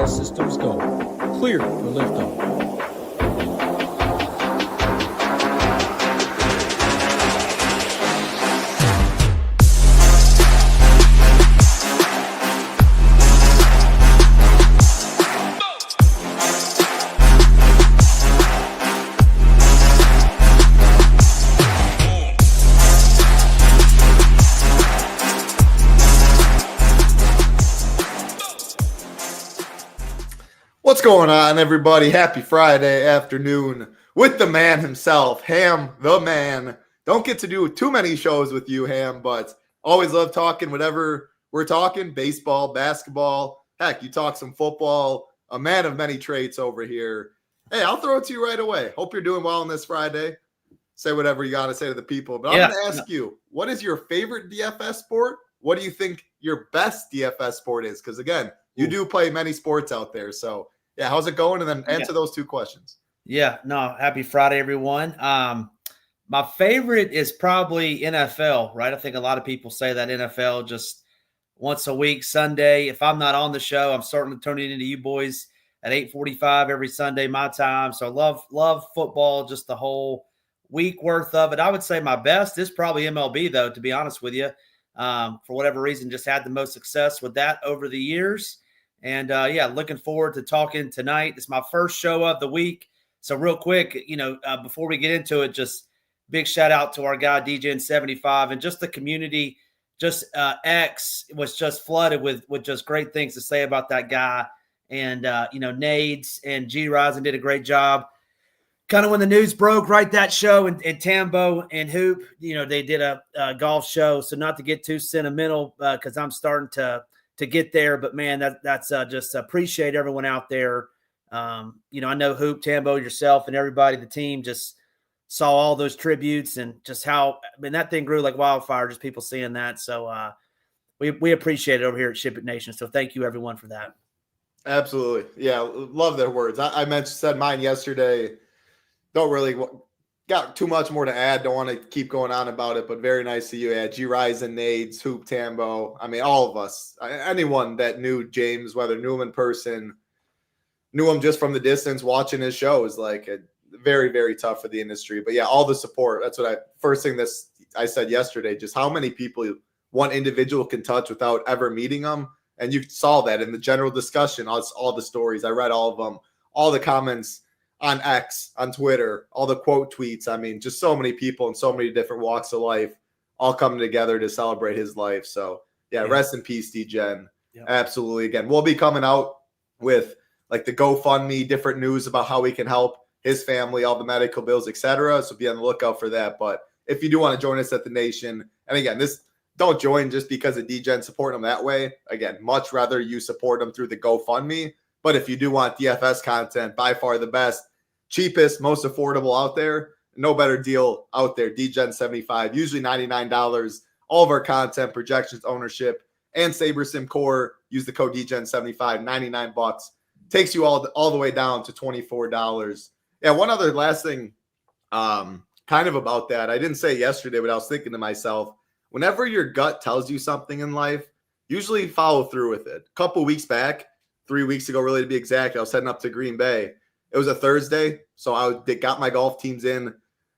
All systems go. Clear for liftoff. What's going on, everybody? Happy Friday afternoon with the man himself, Ham, the man. Don't get to do too many shows with you, Ham, but always love talking whatever we're talking, baseball, basketball. Heck, you talk some football, a man of many traits over here. Hey, I'll throw it to you right away. Hope you're doing well on this Friday. Say whatever you got to say to the people. But I'm going to ask you, what is your favorite DFS sport? What do you think your best DFS sport is? Because, again, you do play many sports out there, so – yeah, how's it going? And then answer those two questions. Yeah, no, happy Friday, everyone. My favorite is probably NFL, right? I think a lot of people say that NFL just once a week, Sunday. If I'm not on the show, I'm certainly turning into you boys at 8:45 every Sunday, my time. So love football, just the whole week worth of it. I would say my best is probably MLB, though, to be honest with you. For whatever reason, just had the most success with that over the years. And, looking forward to talking tonight. It's my first show of the week. So real quick, before we get into it, just big shout out to our guy, DJ Gen75, and just the community. Just X was just flooded with just great things to say about that guy. And, Nades and G Rising did a great job. Kind of when the news broke, right, that show and Tambo and Hoop, they did a golf show. So not to get too sentimental because I'm starting to get there, but man, that's just appreciate everyone out there. I know Hoop, Tambo, yourself, and everybody, the team just saw all those tributes and just how, that thing grew like wildfire, just people seeing that. So we appreciate it over here at SHIPIT Nation. So thank you everyone for that. Absolutely. Yeah. Love their words. I said mine yesterday. Don't really got too much more to add. Don't want to keep going on about it, but very nice to you. Yeah, G Rising, Nades, Hoop, Tambo. I mean, all of us, anyone that knew James, whether knew him in person, knew him just from the distance, watching his show is like very, very tough for the industry. But yeah, all the support. That's what first thing I said yesterday, just how many people one individual can touch without ever meeting them. And you saw that in the general discussion, all the stories. I read all of them, all the comments on X, on Twitter, all the quote tweets. I mean, just so many people in so many different walks of life all coming together to celebrate his life. So, yeah. Rest in peace, D-Gen. Yeah. Absolutely. Again, we'll be coming out with like the GoFundMe, different news about how we can help his family, all the medical bills, etc. So be on the lookout for that. But if you do want to join us at the Nation, and again, don't join just because of D-Gen supporting him that way. Again, much rather you support him through the GoFundMe. But if you do want DFS content, by far the best, cheapest, most affordable out there, no better deal out there. DGen75, usually $99. All of our content, projections, ownership, and SaberSim Core. Use the code DGen75, $99. Takes you all the way down to $24. Yeah, one other last thing kind of about that. I didn't say it yesterday, but I was thinking to myself, whenever your gut tells you something in life, usually follow through with it. A couple weeks back, 3 weeks ago, really to be exact, I was heading up to Green Bay. It was a Thursday, so I got my golf teams in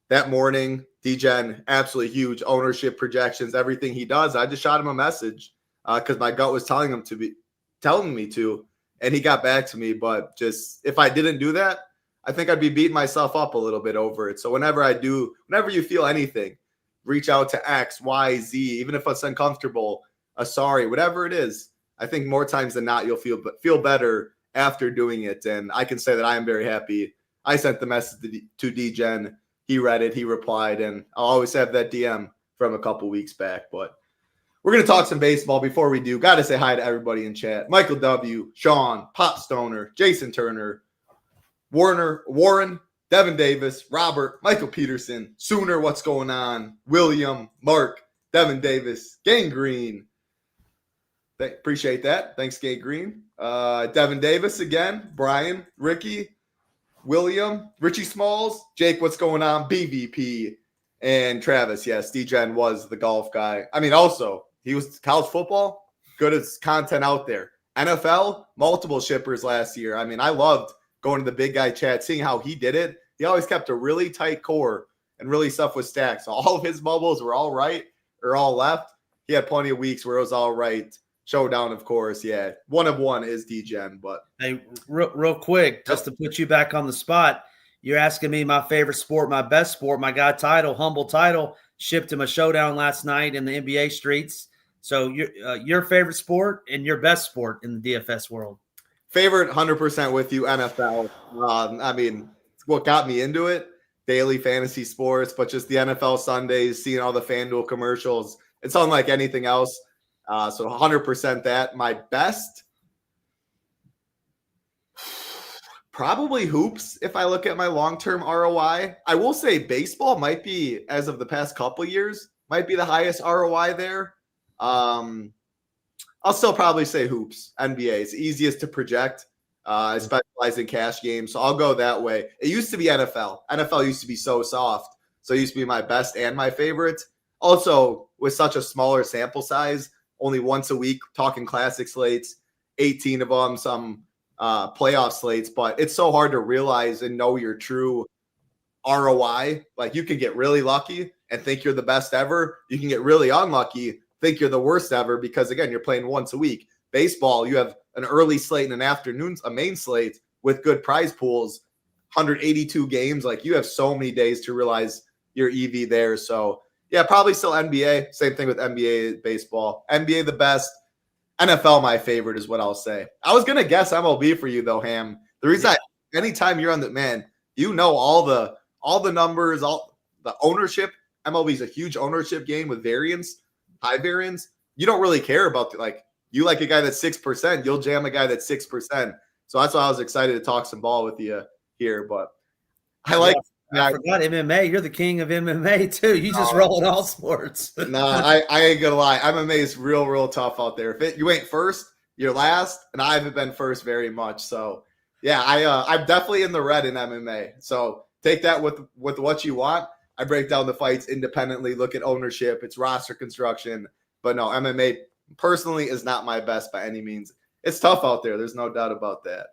that morning. D-Gen, absolutely huge ownership projections, everything he does. I just shot him a message because my gut was telling me to, and he got back to me. But just if I didn't do that, I think I'd be beating myself up a little bit over it. So whenever you feel anything, reach out to X, Y, Z, even if it's uncomfortable, sorry, whatever it is. I think more times than not, you'll feel better after doing it. And I can say that I am very happy. I sent the message to D-Gen. He read it. He replied. And I'll always have that DM from a couple weeks back. But we're going to talk some baseball. Before we do, got to say hi to everybody in chat. Michael W., Sean, Pop Stoner, Jason Turner, Warren, Devin Davis, Robert, Michael Peterson, Sooner, what's going on? William, Mark, Devin Davis, Gang Green. Appreciate that. Thanks, Gang Green. Devin Davis again, Brian, Ricky, William, Richie Smalls, Jake, what's going on? BVP, and Travis. Yes, D-Gen was the golf guy. I mean, also, he was college football, good as content out there. NFL, multiple shippers last year. I mean, I loved going to the big guy chat, seeing how he did it. He always kept a really tight core and really stuff was stacked. So all of his bubbles were all right or all left. He had plenty of weeks where it was all right. Showdown, of course. Yeah. One of one is D-Gen, but. Hey, real quick, just to put you back on the spot, you're asking me my favorite sport, my best sport. My guy Humble Title, shipped him a showdown last night in the NBA streets. So your favorite sport and your best sport in the DFS world. Favorite, 100% with you, NFL. I mean, what got me into it, daily fantasy sports, but just the NFL Sundays, seeing all the FanDuel commercials. It's unlike anything else. So 100% that. My best, probably hoops if I look at my long-term ROI. I will say baseball might be, as of the past couple years, might be the highest ROI there. I'll still probably say hoops. NBA is easiest to project. I specialize in cash games, so I'll go that way. It used to be NFL. NFL used to be so soft, so it used to be my best and my favorite. Also, with such a smaller sample size, only once a week, talking classic slates, 18 of them, some playoff slates, but it's so hard to realize and know your true ROI. Like, you can get really lucky and think you're the best ever. You can get really unlucky, think you're the worst ever, because again, you're playing once a week. Baseball, you have an early slate and an afternoon, a main slate with good prize pools, 182 games. Like, you have so many days to realize your EV there. So yeah, probably still NBA. Same thing with NBA, baseball. NBA the best. NFL my favorite is what I'll say. I was gonna guess MLB for you though, Ham. The reason anytime you're on the man, you know all the numbers, all the ownership. MLB is a huge ownership game with variance, high variance. You don't really care about you like a guy that's 6%, you'll jam a guy that's 6%. So that's why I was excited to talk some ball with you here. But I like. I forgot MMA. You're the king of MMA too. You just roll in all sports. I ain't gonna lie. MMA is real tough out there. If you ain't first, you're last, and I haven't been first very much. So yeah, I'm definitely in the red in MMA. So take that with what you want. I break down the fights independently, look at ownership, it's roster construction. But no, MMA personally is not my best by any means. It's tough out there. There's no doubt about that.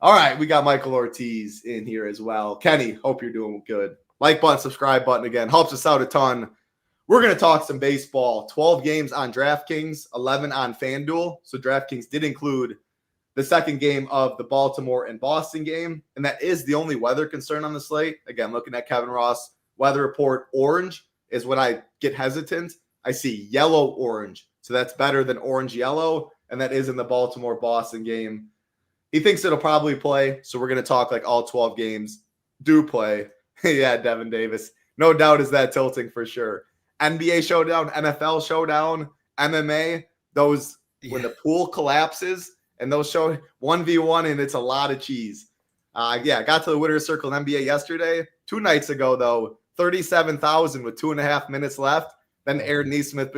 All right, we got Michael Ortiz in here as well. Kenny, hope you're doing good. Like button, subscribe button again. Helps us out a ton. We're going to talk some baseball. 12 games on DraftKings, 11 on FanDuel. So DraftKings did include the second game of the Baltimore and Boston game, and that is the only weather concern on the slate. Again, looking at Kevin Ross, weather report, orange is when I get hesitant. I see yellow-orange, so that's better than orange-yellow, and that is in the Baltimore-Boston game. He thinks it'll probably play, so we're going to talk like all 12 games do play. Yeah, Devin Davis. No doubt is that tilting for sure. NBA showdown, NFL showdown, MMA, those when the pool collapses and those show 1v1 and it's a lot of cheese. I got to the winner's circle in NBA yesterday. 2 nights ago, though, 37,000 with 2.5 minutes left. Then Aaron Neesmith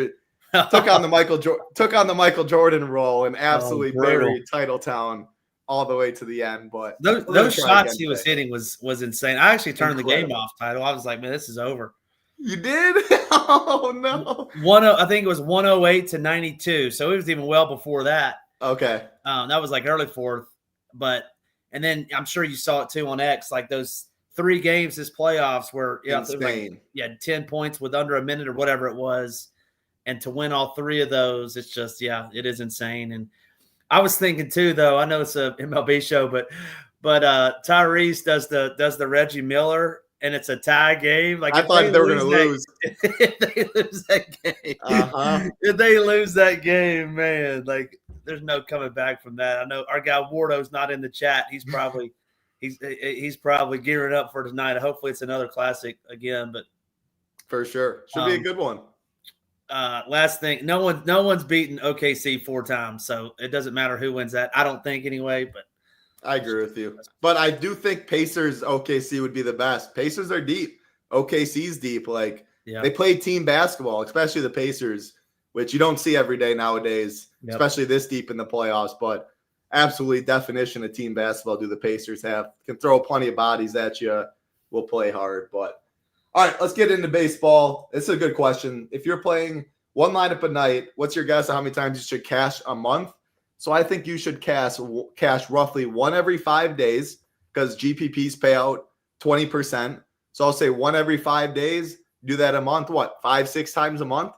took on the Michael Jordan role and absolutely buried Titletown all the way to the end. But those shots he was hitting was insane. I actually turned the game off, Title. I was like, man, this is over. You did? Oh no. I think it was 108 to 92. So it was even well before that. Okay. That was like early fourth. And then I'm sure you saw it too on X, like those 3 games this playoffs where insane. 10 points with under a minute or whatever it was. And to win all 3 of those, it's just, it is insane. And I was thinking too, though, I know it's a MLB show, but Tyrese does the Reggie Miller, and it's a tie game. Like, I thought they were going to lose. If they lose that game, if they lose that game, man, like there's no coming back from that. I know our guy Wardo's not in the chat. He's probably he's probably gearing up for tonight. Hopefully, it's another classic again, but for sure, should be a good one. Last thing, no one's beaten OKC 4 times, so it doesn't matter who wins that. I don't think anyway, but I agree with you. But I do think Pacers OKC would be the best. Pacers are deep. OKC's deep. They play team basketball, especially the Pacers, which you don't see every day nowadays, especially this deep in the playoffs. But absolutely definition of team basketball do the Pacers have. Can throw plenty of bodies at you. Will play hard, but. All right, let's get into baseball. This is a good question. If you're playing one lineup a night, what's your guess on how many times you should cash a month? So I think you should cash roughly one every 5 days because GPPs pay out 20%. So I'll say one every 5 days. Do that a month, what, 5-6 times a month?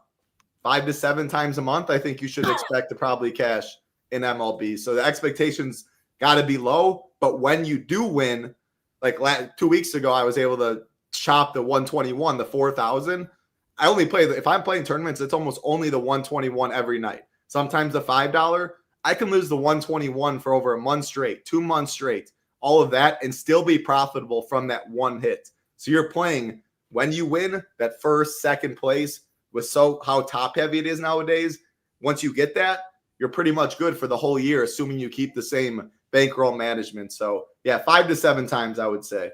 5 to 7 times a month, I think you should expect to probably cash in MLB. So the expectations got to be low. But when you do win, like 2 weeks ago, I was able to chop the 121, the 4,000. I only play, if I'm playing tournaments, it's almost only the 121 every night. Sometimes the $5, I can lose the 121 for over a month straight, 2 months straight, all of that, and still be profitable from that one hit. So you're playing when you win that first, second place with how top heavy it is nowadays. Once you get that, you're pretty much good for the whole year, assuming you keep the same bankroll management. So yeah, 5 to 7 times, I would say.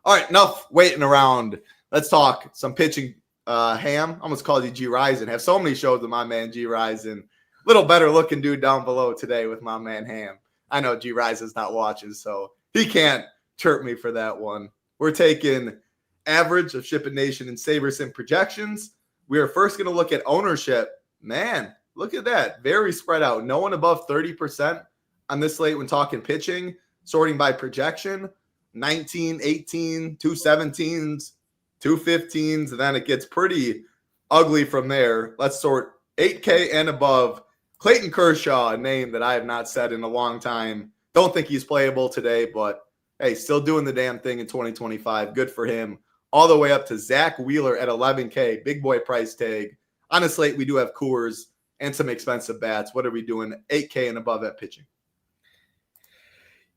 All right, enough waiting around. Let's talk some pitching. Ham, I almost called you G Rising. Have so many shows with my man G Rising. Little better looking dude down below today with my man Ham. I know G Rising's not watching, so he can't chirp me for that one. We're taking average of SHIPIT Nation and SaberSim projections. We are first going to look at ownership. Man, look at that. Very spread out. No one above 30% on this slate when talking pitching. Sorting by projection, 19, 18, 217s, 215s, and then it gets pretty ugly from there. Let's sort 8K and above. Clayton Kershaw, a name that I have not said in a long time. Don't think he's playable today, but hey, still doing the damn thing in 2025. Good for him. All the way up to Zach Wheeler at 11K, big boy price tag. On a slate, we do have Coors and some expensive bats. What are we doing? 8K and above at pitching.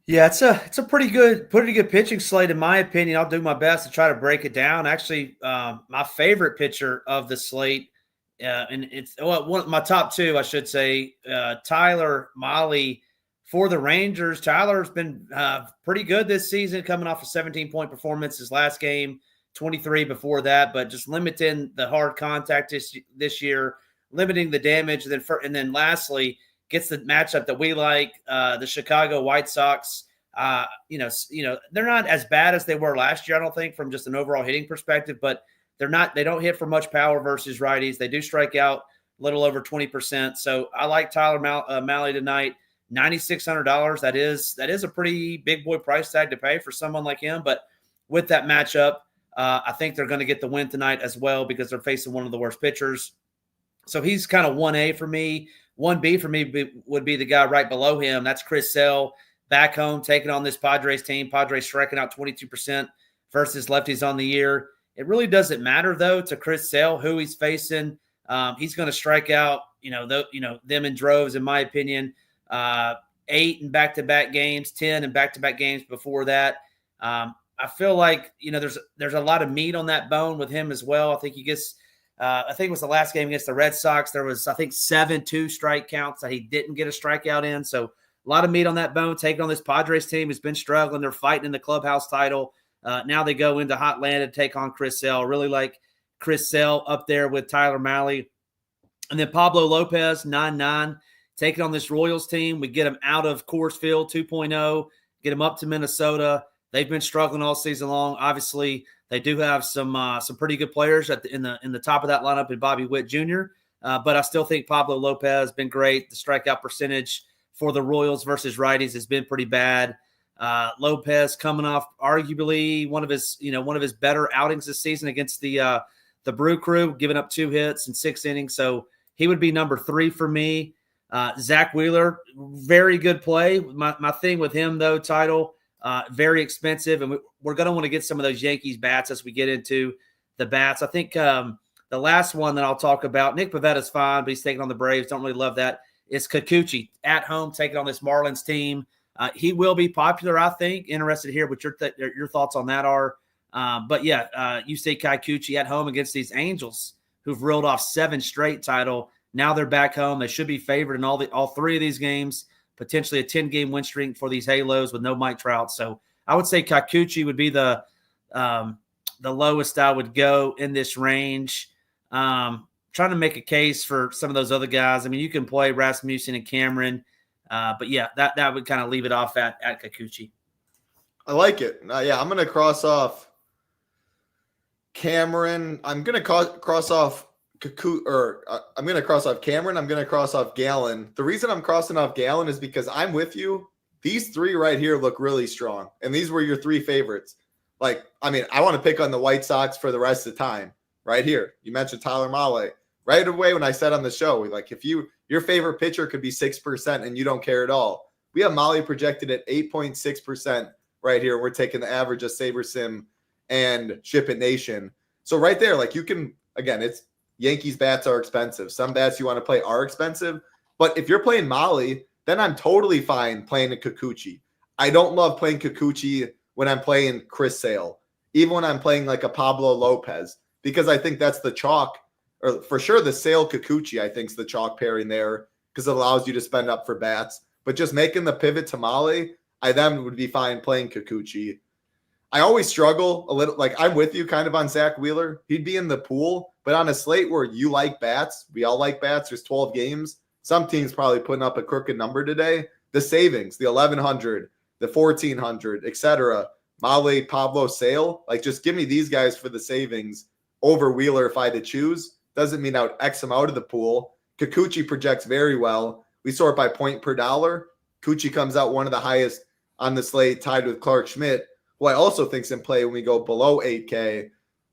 Yeah, it's a pretty good pitching slate in my opinion. I'll do my best to try to break it down. Actually, my favorite pitcher of the slate, and it's my top two, I should say, Tyler Mahle for the Rangers. Tyler's been pretty good this season, coming off a 17-point performance his last game, 23 before that, but just limiting the hard contact this year, limiting the damage, and then lastly, gets the matchup that we like, the Chicago White Sox. They're not as bad as they were last year, I don't think, from just an overall hitting perspective, but they don't hit for much power versus righties. They do strike out a little over 20%. So I like Tyler Mahle tonight. $9,600. That is a pretty big boy price tag to pay for someone like him. But with that matchup, I think they're going to get the win tonight as well because they're facing one of the worst pitchers. So he's kind of 1A for me. 1B for me would be the guy right below him. That's Chris Sale, back home, taking on this Padres team. Padres striking out 22% versus lefties on the year. It really doesn't matter, though, to Chris Sale who he's facing. He's going to strike out, them in droves, in my opinion. 8 in back-to-back games, 10 in back-to-back games before that. I feel like, there's a lot of meat on that bone with him as well. I think he gets I think it was the last game against the Red Sox. There was, 7 2-strike counts that he didn't get a strikeout in. So a lot of meat on that bone. Taking on this Padres team has been struggling. They're fighting in the clubhouse title. Now they go into Hotland to take on Chris Sale. Really like Chris Sale up there with Tyler Mahle. And then Pablo Lopez, 9-9, taking on this Royals team. We get him out of Coors Field 2.0, get him up to Minnesota. They've been struggling all season long. Obviously, they do have some pretty good players in the top of that lineup in Bobby Witt Jr. But I still think Pablo Lopez has been great. The strikeout percentage for the Royals versus righties has been pretty bad. Lopez coming off arguably one of his better outings this season against the Brew Crew, giving up 2 hits in 6 innings. So he would be number 3 for me. Zach Wheeler, very good play. My thing with him though, title. Very expensive, and we're going to want to get some of those Yankees bats as we get into the bats. I think the last one that I'll talk about, Nick Pavetta's fine, but he's taking on the Braves. Don't really love that. It's Kikuchi at home taking on this Marlins team. He will be popular, I think. Interested to hear what your thoughts on that are. But yeah, you say Kikuchi at home against these Angels who've reeled off 7 straight title. Now they're back home. They should be favored in all 3 of these games. Potentially a 10-game win streak for these Halos with no Mike Trout. So I would say Kikuchi would be the lowest I would go in this range. Trying to make a case for some of those other guys. I mean, you can play Rasmussen and Cameron, but yeah, that would kind of leave it off at Kikuchi. I like it. Yeah, I'm going to cross off Cameron. I'm going to cross off I'm going to cross off Cameron. I'm going to cross off Gallon. The reason I'm crossing off Gallon is because I'm with you. These three right here look really strong. And these were your three favorites. Like, I mean, I want to pick on the White Sox for the rest of the time right here. You mentioned Tyler Mahle right away when I said on the show, like if your favorite pitcher could be 6% and you don't care at all. We have Mahle projected at 8.6% right here. We're taking the average of SaberSim and SHIPIT Nation. So right there, like you can, again, it's Yankees bats are expensive. Some bats you want to play are expensive. But if you're playing Mahle, then I'm totally fine playing a Kikuchi. I don't love playing Kikuchi when I'm playing Chris Sale, even when I'm playing like a Pablo Lopez, because I think that's the chalk, or for sure the Sale Kikuchi, I think is the chalk pairing there because it allows you to spend up for bats. But just making the pivot to Mahle, I then would be fine playing Kikuchi. I always struggle a little, like I'm with you kind of on Zach Wheeler. He'd be in the pool, but on a slate where you like bats, we all like bats, there's 12 games. Some teams probably putting up a crooked number today. The savings, the 1,100, the 1,400, etc. Mahle, Pablo, Sale, like just give me these guys for the savings over Wheeler if I had to choose. Doesn't mean I would X them out of the pool. Kikuchi projects very well. We sort by point per dollar. Kikuchi comes out one of the highest on the slate, tied with Clark Schmidt, who I also think's in play when we go below 8K.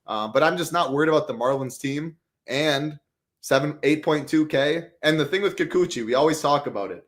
But I'm just not worried about the Marlins team and 8.2K. And the thing with Kikuchi, we always talk about it.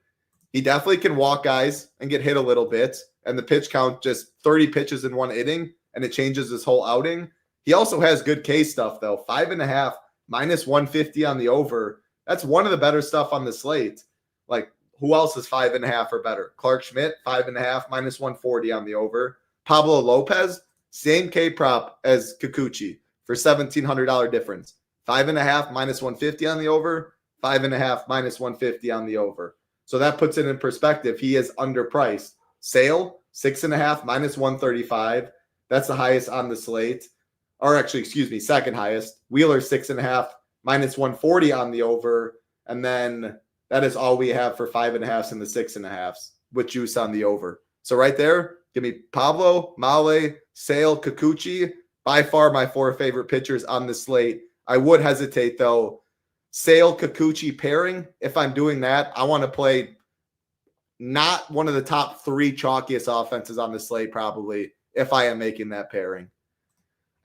He definitely can walk guys and get hit a little bit. And the pitch count, just 30 pitches in one inning, and it changes his whole outing. He also has good K stuff, though. 5.5, minus 150 on the over. That's one of the better stuff on the slate. Like, who else is 5.5 or better? Clark Schmidt, 5.5, minus 140 on the over. Pablo Lopez, same K prop as Kikuchi for $1,700 difference. 5.5, minus 150 on the over. 5.5, minus 150 on the over. So that puts it in perspective. He is underpriced. Sale, 6.5, minus 135. That's the highest on the slate. Or actually, excuse me, second highest. Wheeler, 6.5, minus 140 on the over. And then that is all we have for 5.5s and the 6.5s with juice on the over. So right there, give me Pablo, Mahle, Sale, Kikuchi. By far my four favorite pitchers on the slate. I would hesitate, though. Sale, Kikuchi pairing. If I'm doing that, I want to play not one of the top three chalkiest offenses on the slate, probably, if I am making that pairing.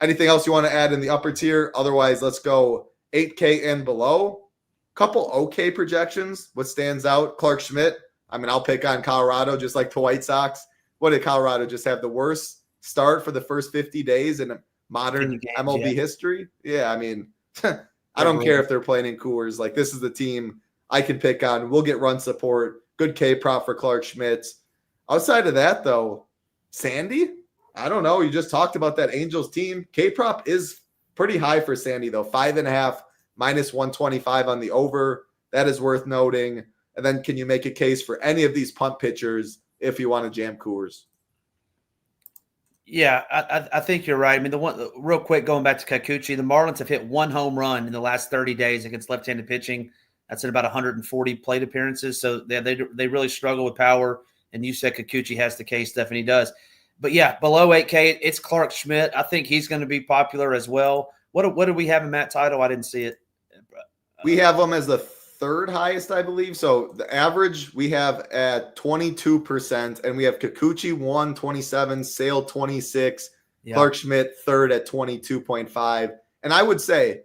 Anything else you want to add in the upper tier? Otherwise, let's go 8K and below. Couple okay projections. What stands out? Clark Schmidt. I mean, I'll pick on Colorado just like the White Sox. What did Colorado just have? The worst start for the first 50 days in modern MLB history? Yeah, I mean, I don't care if they're playing in Coors. Like, this is the team I can pick on. We'll get run support. Good K prop for Clark Schmidt. Outside of that, though, Sandy? I don't know. You just talked about that Angels team. K prop is pretty high for Sandy, though. 5.5, minus 125 on the over. That is worth noting. And then can you make a case for any of these punt pitchers if you want to jam Coors? Yeah, I think you're right. I mean, the one real quick, going back to Kikuchi, the Marlins have hit one home run in the last 30 days against left-handed pitching. That's in about 140 plate appearances. So they really struggle with power. And you said Kikuchi has the K stuff, and he does. But yeah, below 8K, it's Clark Schmidt. I think he's going to be popular as well. What do we have in Matt Title? I didn't see it. We have him as the third highest, I believe. So the average we have at 22%, and we have Kikuchi 127, Sale 26, Clark Schmidt third at 22.5. And I would say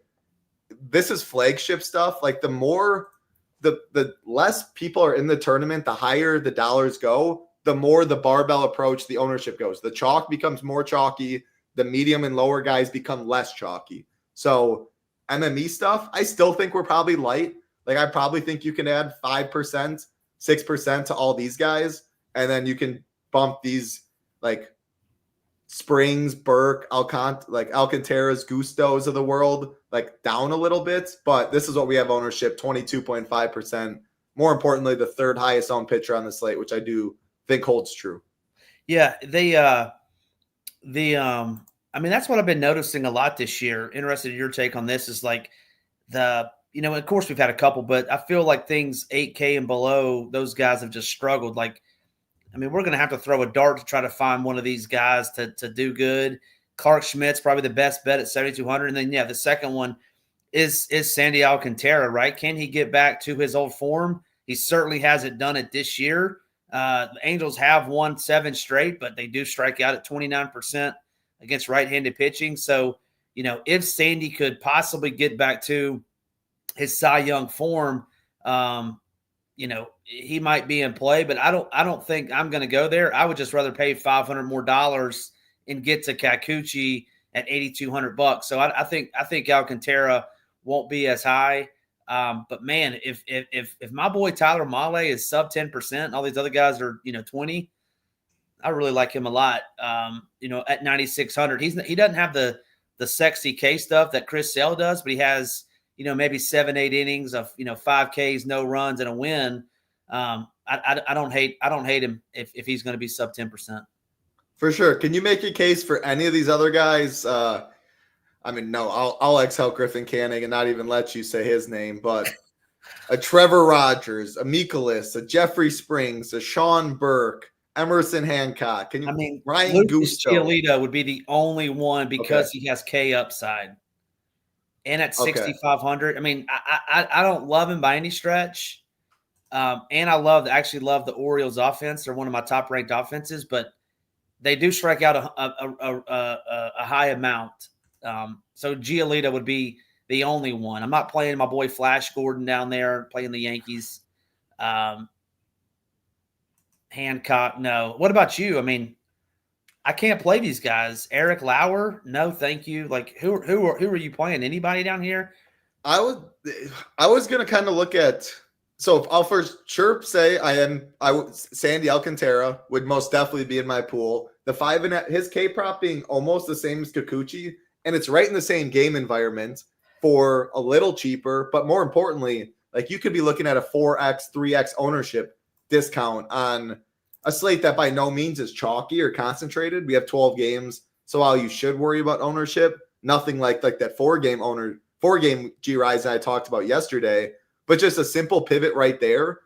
this is flagship stuff. Like the less people are in the tournament, the higher the dollars go, the more the barbell approach, the ownership goes. The chalk becomes more chalky. The medium and lower guys become less chalky. So MME stuff, I still think we're probably light. Like, I probably think you can add 5%, 6% to all these guys, and then you can bump these like Springs, Burke, Alcantara's, Gustos of the world like down a little bit. But this is what we have ownership, 22.5%. More importantly, the third highest owned pitcher on the slate, which I do think holds true. Yeah, I mean, that's what I've been noticing a lot this year. Interested in your take on this is like of course we've had a couple, but I feel like things 8K and below, those guys have just struggled. Like, I mean, we're going to have to throw a dart to try to find one of these guys to do good. Clark Schmidt's probably the best bet at 7,200. And then, the second one is Sandy Alcantara, right? Can he get back to his old form? He certainly hasn't done it this year. The Angels have won 7 straight, but they do strike out at 29% against right-handed pitching. So, if Sandy could possibly get back to his Cy Young form, he might be in play, but I don't think I'm going to go there. I would just rather pay $500 more and get to Kikuchi at $8,200. So I think Alcantara won't be as high. But man, if my boy Tyler Mahle is sub 10%, and all these other guys are 20, I really like him a lot. At 9,600, he doesn't have the sexy K stuff that Chris Sale does, but he has maybe 7-8 innings of 5 Ks, no runs, and a win. I don't hate him if he's going to be sub 10%. For sure. Can you make a case for any of these other guys? No, I'll exhale Griffin Canning and not even let you say his name, but a Trevor Rogers, a Mikolas, a Jeffrey Springs, a Sean Burke, Emerson Hancock. Ryan Lucas Gusto. Giolito would be the only one because he has K upside. And at 6,500, I don't love him by any stretch. And I actually love the Orioles offense. They're one of my top ranked offenses, but they do strike out a high amount. So Giolito would be the only one. I'm not playing my boy Flash Gordon down there playing the Yankees. Hancock, no. What about you? I can't play these guys. Eric Lauer, no, thank you. Like who are you playing? Anybody down here? I was gonna kind of look at. So I'll first say Sandy Alcantara would most definitely be in my pool. The 5.5, his K prop being almost the same as Kikuchi, and it's right in the same game environment for a little cheaper. But more importantly, like you could be looking at a 4x, 3x ownership discount on a slate that by no means is chalky or concentrated. We have 12 games, so while you should worry about ownership, nothing like that 4-game G Rise I talked about yesterday. But just a simple pivot right there.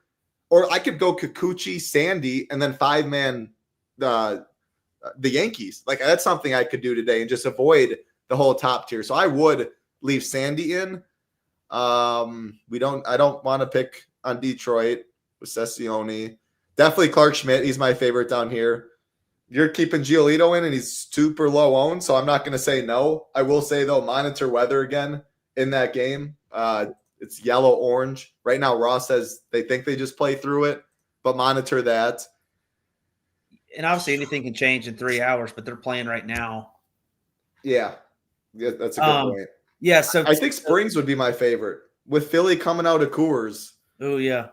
Or I could go Kikuchi, Sandy, and then 5-man the Yankees. Like that's something I could do today and just avoid the whole top tier. So I would leave Sandy in. I don't want to pick on Detroit with Sessione. Definitely Clark Schmidt. He's my favorite down here. You're keeping Giolito in and he's super low owned, so I'm not going to say no. I will say, though, monitor weather again in that game. It's yellow-orange. Right now, Ross says they think they just play through it, but monitor that. And obviously anything can change in 3 hours, but they're playing right now. Yeah, that's a good point. Yeah, so I think Springs would be my favorite. With Philly coming out of Coors. Oh, yeah.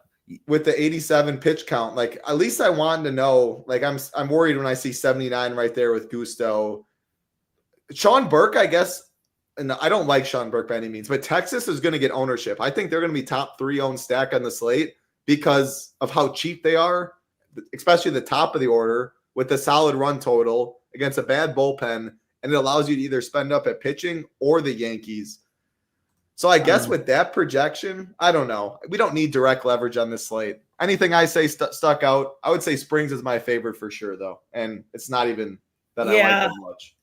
With the 87 pitch count, like at least I wanted to know. Like I'm worried when I see 79 right there with Gusto. Sean Burke, I guess. And I don't like Sean Burke by any means, but Texas is going to get ownership. I think they're going to be top 3 owned stack on the slate because of how cheap they are, especially the top of the order with the solid run total against a bad bullpen. And it allows you to either spend up at pitching or the Yankees. So I guess with that projection, I don't know. We don't need direct leverage on this slate. Anything I say stuck out. I would say Springs is my favorite for sure, though. And it's not even that I like as much.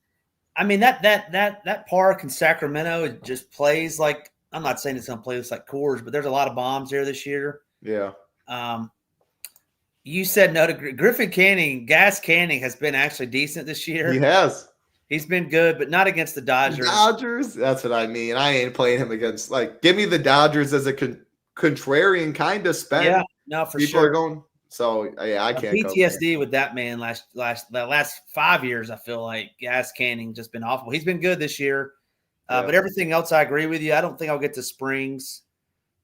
That park in Sacramento, it just plays like – I'm not saying it's going to play like Coors, but there's a lot of bombs there this year. Yeah. You said no to Griffin Canning. Gas Canning has been actually decent this year. He has. He's been good, but not against the Dodgers. Dodgers? That's what I mean. I ain't playing him against – give me the Dodgers as a contrarian kind of spend. Yeah, no, for People sure. are going – so, yeah, I can't PTSD with that man the last 5 years, I feel like Gas Canning just been awful. He's been good this year. But everything else, I agree with you. I don't think I'll get to Springs.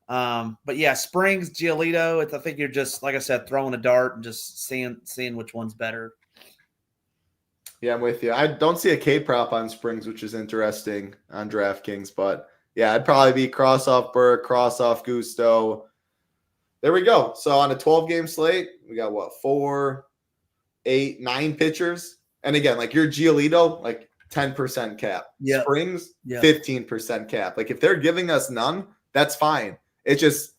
But, yeah, Springs, Giolito, I think you're just, like I said, throwing a dart and just seeing which one's better. Yeah, I'm with you. I don't see a K prop on Springs, which is interesting on DraftKings. But, yeah, I'd probably be cross off Burke, cross off Gusto. There we go. So on a 12-game slate, we got 4, 8, 9 pitchers. And again, like your Giolito, 10% cap. Yep. Springs, 15% cap. If they're giving us none, that's fine. It's just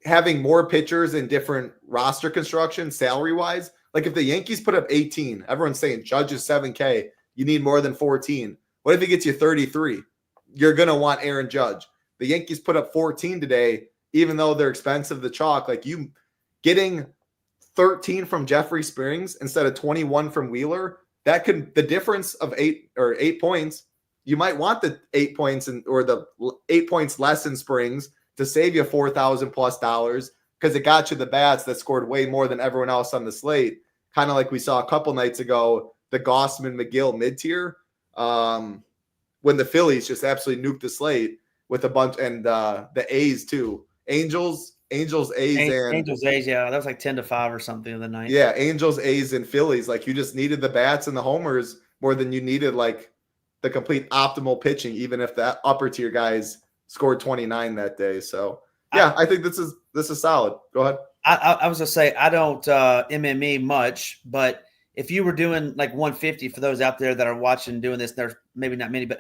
having more pitchers in different roster construction, salary-wise. If the Yankees put up 18, everyone's saying Judge is 7K. You need more than 14. What if he gets you 33? You're going to want Aaron Judge. The Yankees put up 14 today, even though they're expensive to chalk. Like, you getting 13 from Jeffrey Springs instead of 21 from Wheeler, the difference of 8 points, you might want the 8 points or the 8 points less in Springs to save you $4,000+ because it got you the bats that scored way more than everyone else on the slate. Kind of like we saw a couple nights ago, the Gossman McGill mid-tier, when the Phillies just absolutely nuked the slate with a bunch, and the A's too. Angels, A's, yeah. That was like 10-5 or something of the night. Yeah, Angels, A's, and Phillies. Like, you just needed the bats and the homers more than you needed like the complete optimal pitching, even if the upper tier guys scored 29 that day. So yeah, I think this is solid. Go ahead. I was gonna say I don't MME much, but if you were doing like 150 for those out there that are watching doing this, there's maybe not many, but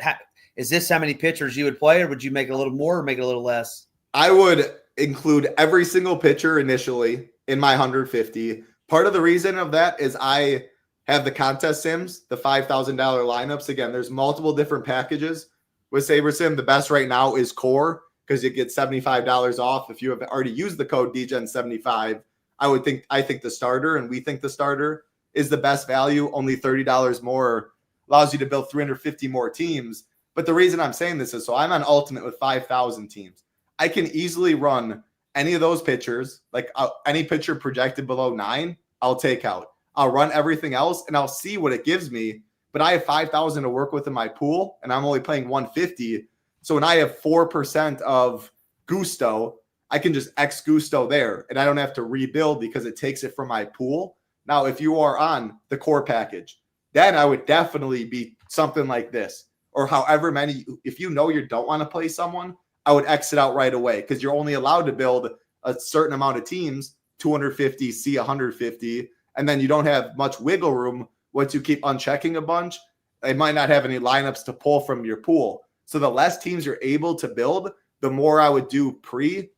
is this how many pitchers you would play, or would you make it a little more or make it a little less? I would include every single pitcher initially in my 150. Part of the reason of that is I have the contest sims, the $5,000 lineups. Again, there's multiple different packages with SaberSim. The best right now is Core, because you get $75 off if you have already used the code DGen75. I think the starter, and we think the starter is the best value. Only $30 more allows you to build 350 more teams. But the reason I'm saying this is so I'm on Ultimate with 5,000 teams. I can easily run any of those pitchers, like any pitcher projected below 9, I'll take out. I'll run everything else and I'll see what it gives me. But I have 5,000 to work with in my pool, and I'm only playing 150. So when I have 4% of Gusto, I can just X Gusto there, and I don't have to rebuild because it takes it from my pool. Now, if you are on the core package, then I would definitely be something like this, or however many. If you know you don't want to play someone, I would exit out right away, because you're only allowed to build a certain amount of teams, 250, C 150, and then you don't have much wiggle room once you keep unchecking a bunch. They might not have any lineups to pull from your pool. So the less teams you're able to build, the more I would do pre-sims,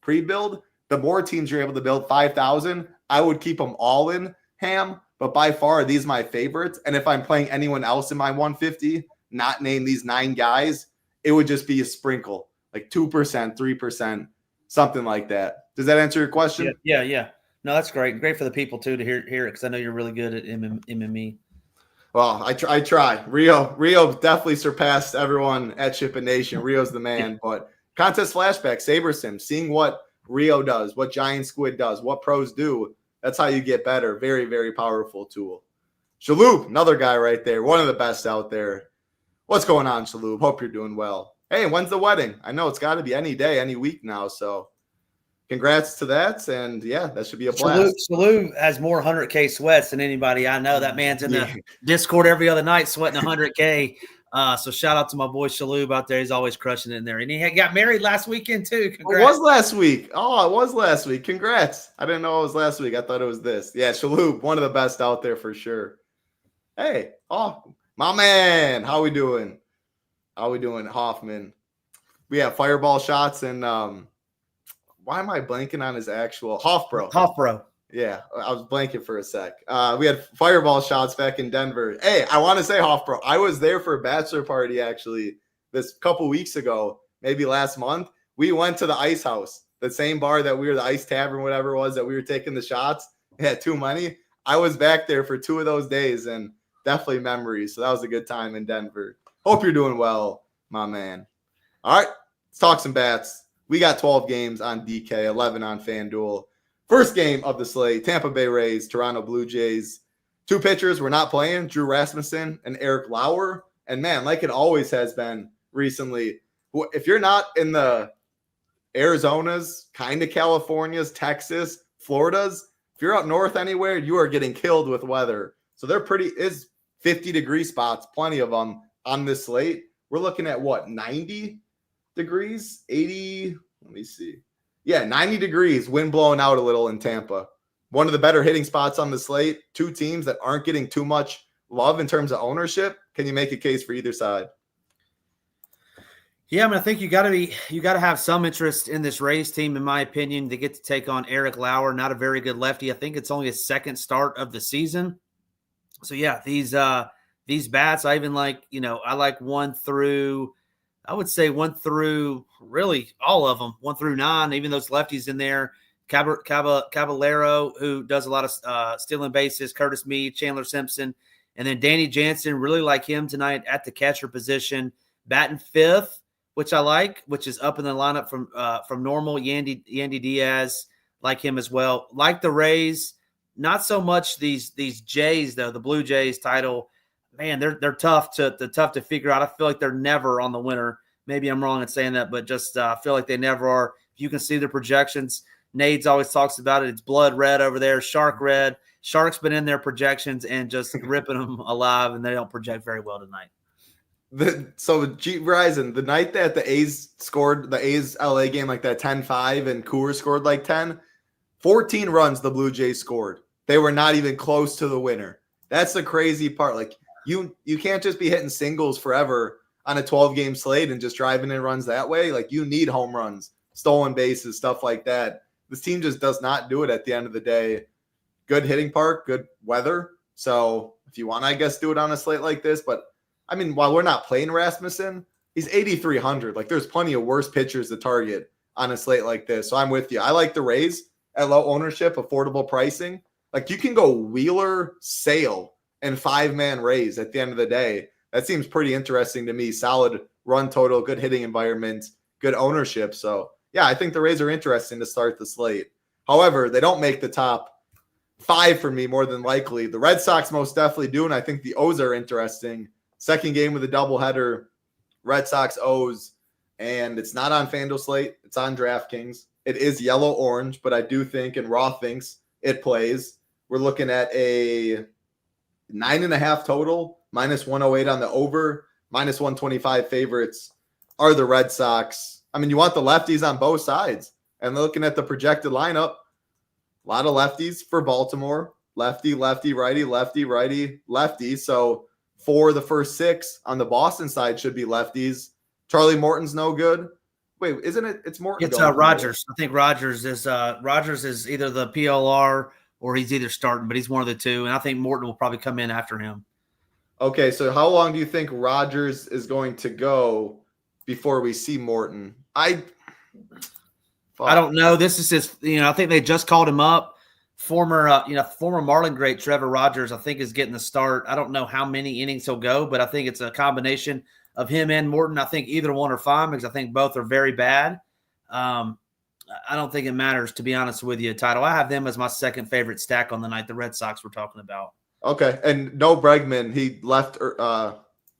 pre-build. The more teams you're able to build, 5,000, I would keep them all in ham. But by far, these are my favorites. And if I'm playing anyone else in my 150, not name these 9 guys, it would just be a sprinkle, like 2%, 3%, something like that. Does that answer your question? Yeah. No, that's great. Great for the people too to hear it, because I know you're really good at MME. Well, I try. Rio definitely surpassed everyone at SHIPIT Nation. Rio's the man. But contest flashback, SaberSim, seeing what Rio does, what Giant Squid does, what pros do, that's how you get better. Very, very powerful tool. Shaloub, another guy right there, one of the best out there. What's going on, Shaloub? Hope you're doing well. Hey, when's the wedding? I know it's got to be any day, any week now, so congrats to that, and yeah, that should be a blast. Shaloub has more 100K sweats than anybody I know. That man's in the Discord every other night sweating 100K. So shout out to my boy Shaloub out there. He's always crushing it in there. And he got married last weekend too. Congrats. It was last week. Oh, it was last week. Congrats. I didn't know it was last week. I thought it was this. Yeah, Shaloub, one of the best out there for sure. Hey, my man. How we doing? Hoffman? We have fireball shots and why am I blanking on his actual Hofbro? Yeah, I was blanking for a sec. We had fireball shots back in Denver. Hey, I want to say Hofbro. I was there for a bachelor party actually this couple weeks ago, maybe last month. We went to the Ice House, the same bar that we were, the Ice Tavern, whatever it was, that we were taking the shots. It had too many. I was back there for 2 of those days, and definitely memories. So that was a good time in Denver. Hope you're doing well, my man. All right, let's talk some bats. We got 12 games on DK, 11 on FanDuel. First game of the slate, Tampa Bay Rays, Toronto Blue Jays. 2 pitchers we're not playing, Drew Rasmussen and Eric Lauer. And man, like it always has been recently, if you're not in the Arizonas, kind of Californias, Texas, Floridas, if you're up north anywhere, you are getting killed with weather. So they're is 50-degree spots, plenty of them on this slate. We're looking at what, 90 degrees, 80, let me see. Yeah, 90 degrees, wind blowing out a little in Tampa. One of the better hitting spots on the slate. 2 teams that aren't getting too much love in terms of ownership. Can you make a case for either side? Yeah, I mean, I think you got to have some interest in this Rays team, in my opinion. They get to take on Eric Lauer, not a very good lefty. I think it's only his second start of the season. So yeah, these bats, I even like, I like 1 through I would say 1 through really all of them, 1 through 9, even those lefties in there. Caballero, who does a lot of stealing bases, Curtis Mead, Chandler Simpson, and then Danny Jansen, really like him tonight at the catcher position. Batting 5th, which I like, which is up in the lineup from normal. Yandy Diaz, like him as well. Like the Rays, not so much these Jays though. The Blue Jays title, man, they're tough to figure out. I feel like they're never on the winner. Maybe I'm wrong in saying that, but just feel like they never are. If you can see their projections, Nades always talks about it. It's blood red over there, shark red. Shark's been in their projections and just ripping them alive, and they don't project very well tonight. So G Verizon, the night that the A's scored the A's LA game like that 10-5 and Coors scored like 14 runs the Blue Jays scored. They were not even close to the winner. That's the crazy part. Like you can't just be hitting singles forever on a 12-game slate and just driving in runs that way. Like you need home runs, stolen bases, stuff like that. This team just does not do it at the end of the day. Good hitting park, good weather. So if you want, I guess, do it on a slate like this. But I mean, while we're not playing Rasmussen, he's 8,300. Like there's plenty of worse pitchers to target on a slate like this. So I'm with you. I like the Rays at low ownership, affordable pricing. Like you can go Wheeler, Sale, and 5-man Rays at the end of the day. That seems pretty interesting to me. Solid run total, good hitting environment, good ownership. So yeah, I think the Rays are interesting to start the slate. However, they don't make the top 5 for me more than likely. The Red Sox most definitely do, and I think the O's are interesting. Second game with a doubleheader, Red Sox O's, and it's not on FanDuel slate. It's on DraftKings. It is yellow-orange, but I do think, and Raw thinks, it plays. We're looking at a 9.5 total, minus 108 on the over, minus 125 favorites are the Red Sox. I mean, you want the lefties on both sides. And looking at the projected lineup, a lot of lefties for Baltimore. Lefty, lefty, righty, lefty, righty, lefty. So 4 of the first 6 on the Boston side should be lefties. Charlie Morton's no good. Wait, isn't it? It's Morton. It's Rogers. I think Rogers is either the PLR or he's either starting, but he's one of the two. And I think Morton will probably come in after him. Okay, so how long do you think Rogers is going to go before we see Morton? I don't know. This is his, I think they just called him up. Former Marlin great Trevor Rogers, I think, is getting the start. I don't know how many innings he'll go, but I think it's a combination of him and Morton. I think either one are fine because I think both are very bad. I don't think it matters, to be honest with you, Title. I have them as my second favorite stack on the night, the Red Sox we're talking about. Okay, and no Bregman. He left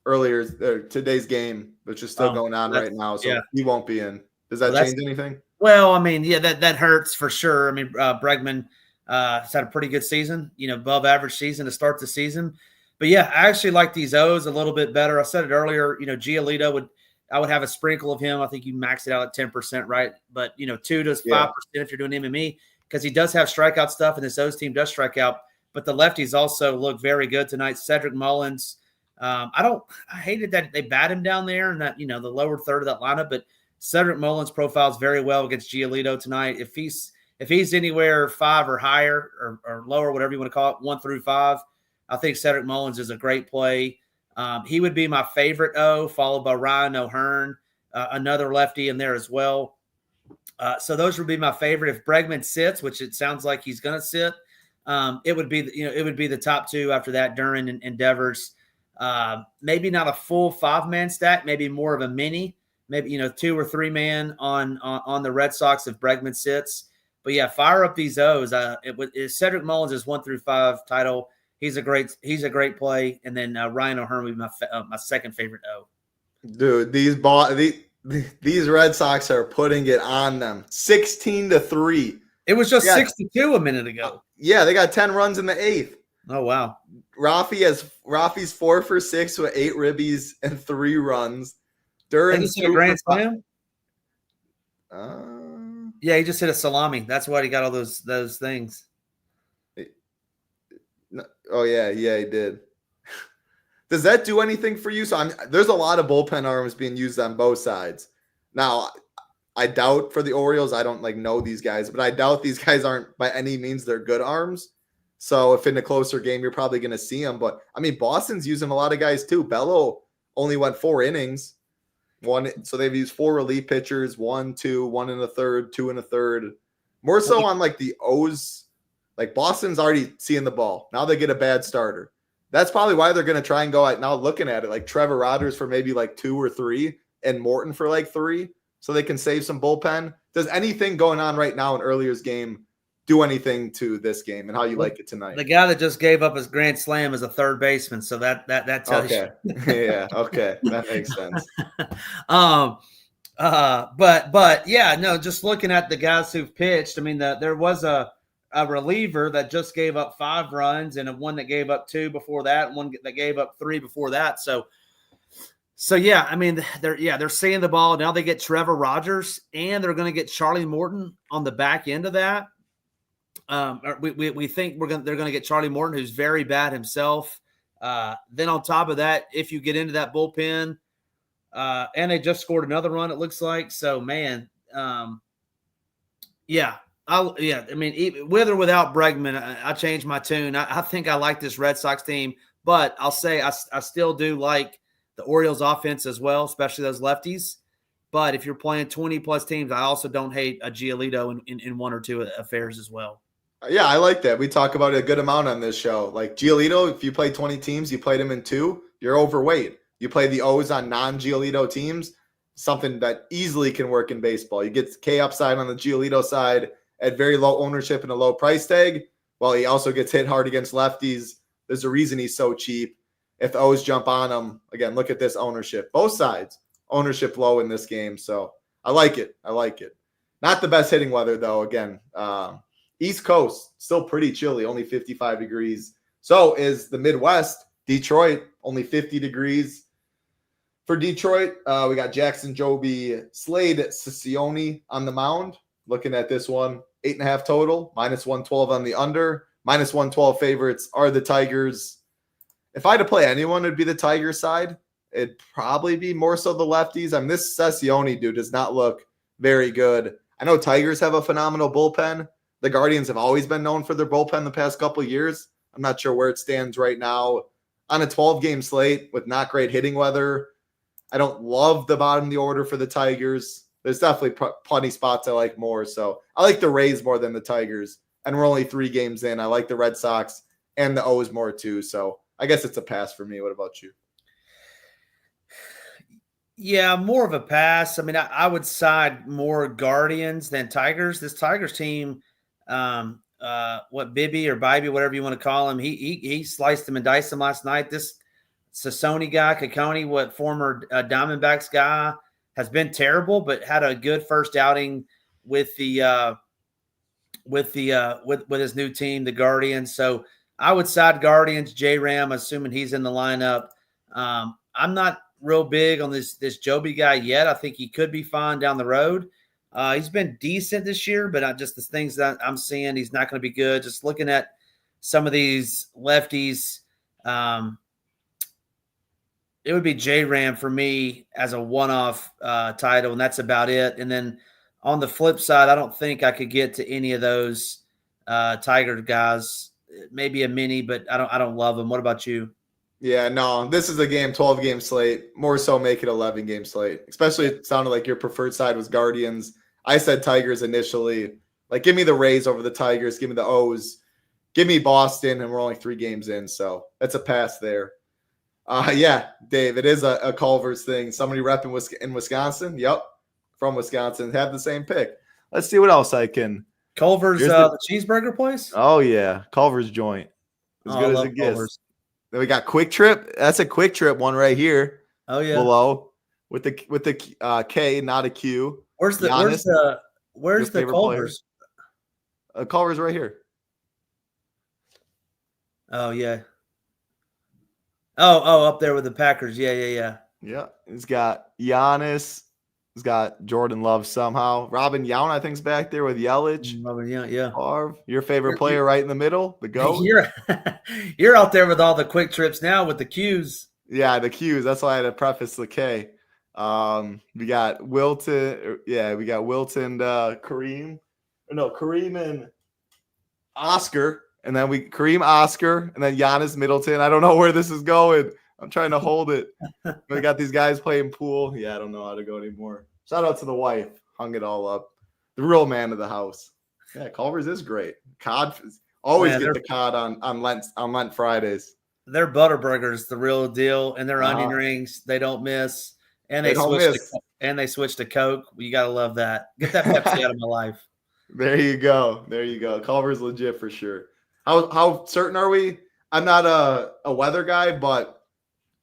earlier today's game, which is still going on right now, so he won't be in. Does that change anything? Well, I mean, yeah, that hurts for sure. I mean, Bregman has had a pretty good season, above average season to start the season. But yeah, I actually like these O's a little bit better. I said it earlier, Giolito I would have a sprinkle of him. I think you max it out at 10%, right? But 2 to 5% if you're doing MME, because he does have strikeout stuff, and this O's team does strike out. But the lefties also look very good tonight. Cedric Mullins. I hated that they bat him down there and that, the lower third of that lineup, but Cedric Mullins profiles very well against Giolito tonight. If he's anywhere 5 or higher or lower, whatever you want to call it, 1 through 5, I think Cedric Mullins is a great play. He would be my favorite O, followed by Ryan O'Hearn, another lefty in there as well. So those would be my favorite. If Bregman sits, which it sounds like he's going to sit, it would be the top 2 after that, Duran and Devers. Maybe not a full 5-man stack, maybe more of a mini, maybe 2 or 3 man on the Red Sox if Bregman sits. But yeah, fire up these O's. Cedric Mullins is 1 through 5 Title. He's a great play, and then Ryan O'Hearn would be my second favorite O. Dude, these Red Sox are putting it on them. 16-3. It was just 62 a minute ago. Yeah, they got 10 runs in the 8th. Oh wow. Rafi's 4 for 6 with 8 ribbies and 3 runs. Duran's a grand slam. Yeah, he just hit a salami. That's why he got all those things. Oh yeah, he did. Does that do anything for you? So there's a lot of bullpen arms being used on both sides. Now, I doubt for the Orioles, I don't know these guys, but I doubt these guys aren't by any means they're good arms. So if in a closer game, you're probably going to see them. But I mean, Boston's using a lot of guys too. Bello only went 4 innings. So they've used 4 relief pitchers, 1, 2, 1 in the third, 2 in the third. More so on like the O's. Like Boston's already seeing the ball. Now they get a bad starter. That's probably why they're going to try and go at now looking at it like Trevor Rogers for maybe like 2 or 3 and Morton for like 3 so they can save some bullpen. Does anything going on right now in earlier's game do anything to this game and how you like it tonight? The guy that just gave up his grand slam is a third baseman, so that tells you. Yeah, okay. That makes sense. But yeah, no, just looking at the guys who've pitched, I mean, there was a reliever that just gave up 5 runs and one that gave up 2 before that, and one that gave up 3 before that. So yeah, I mean, they're seeing the ball. Now they get Trevor Rogers, and they're going to get Charlie Morton on the back end of that. We think they're going to get Charlie Morton, who's very bad himself. Then on top of that, if you get into that bullpen, and they just scored another run, it looks like. So man, I mean, with or without Bregman, I changed my tune. I think I like this Red Sox team, but I'll say I still do like the Orioles offense as well, especially those lefties. But if you're playing 20-plus teams, I also don't hate a Giolito in 1 or 2 affairs as well. Yeah, I like that. We talk about it a good amount on this show. Like Giolito, if you play 20 teams, you played him in 2, you're overweight. You play the O's on non-Giolito teams, something that easily can work in baseball. You get K upside on the Giolito side at very low ownership and a low price tag, while he also gets hit hard against lefties. There's a reason he's so cheap. If the O's jump on him, again, look at this ownership. Both sides, ownership low in this game. So I like it. Not the best hitting weather, though. Again, East Coast, still pretty chilly, only 55 degrees. So is the Midwest. Detroit, only 50 degrees. For Detroit, we got Jackson Joby, Slade Ciccione on the mound. Looking at this one, 8.5 total, -112 on the under. -112 favorites are the Tigers. If I had to play anyone, it'd be the Tigers side. It'd probably be more so the lefties. I mean, this Ciccione dude does not look very good. I know Tigers have a phenomenal bullpen. The Guardians have always been known for their bullpen the past couple of years. I'm not sure where it stands right now. On a 12-game slate with not great hitting weather, I don't love the bottom of the order for the Tigers. There's definitely plenty spots I like more. So I like the Rays more than the Tigers. And we're only 3 games in. I like the Red Sox and the O's more too. So I guess it's a pass for me. What about you? Yeah, more of a pass. I mean, I would side more Guardians than Tigers. This Tigers team, Bibby or Bibby, whatever you want to call him, he sliced him and diced him last night. This Sassoni guy, Caccone, former Diamondbacks guy, has been terrible, but had a good first outing with his new team, the Guardians. So I would side Guardians. J-Ram, assuming he's in the lineup. I'm not real big on this Joby guy yet. I think he could be fine down the road. He's been decent this year, but just the things that I'm seeing, he's not going to be good. Just looking at some of these lefties, it would be J-Ram for me as a one-off title, and that's about it. And then on the flip side, I don't think I could get to any of those Tiger guys. Maybe a mini, but I don't love them. What about you? Yeah, no, this is a 12-game slate. More so make it 11-game slate. Especially it sounded like your preferred side was Guardians. I said Tigers initially. Like, give me the Rays over the Tigers. Give me the O's. Give me Boston, and we're only 3 games in, so that's a pass there. Yeah, Dave, it is a Culver's thing. Somebody repping in Wisconsin. Yep, from Wisconsin. Have the same pick. Let's see what else I can. Culver's, the cheeseburger place? Oh, yeah, Culver's joint. As good as it gets. Culver's. Then we got Quick Trip. That's a Quick Trip one right here. Oh yeah, below with the K, not a Q. Where's the Culver's? Culver's right here. Oh yeah. Oh, up there with the Packers. Yeah. Yeah, it's got Giannis. It's got Jordan Love somehow. Robin Yount, I think, is back there with Yelich. Robin Yount, yeah. Favre, your favorite player right in the middle, the GOAT. You're out there with all the Quick Trips now with the Qs. Yeah, the Qs. That's why I had to preface the K. We got Wilton. Yeah, we got Wilton, Kareem. No, Kareem and Oscar. And then Kareem, Oscar, and then Giannis Middleton. I don't know where this is going. I'm trying to hold it. We got these guys playing pool. Yeah, I don't know how to go anymore. Shout out to the wife. Hung it all up. The real man of the house. Yeah, Culver's is great. Cod. Always get the cod on Lent Fridays. Their Butterburgers, the real deal, and their onion rings, they don't miss. And they switched to Coke. You got to love that. Get that Pepsi out of my life. There you go. Culver's legit for sure. How certain are we? I'm not a weather guy, but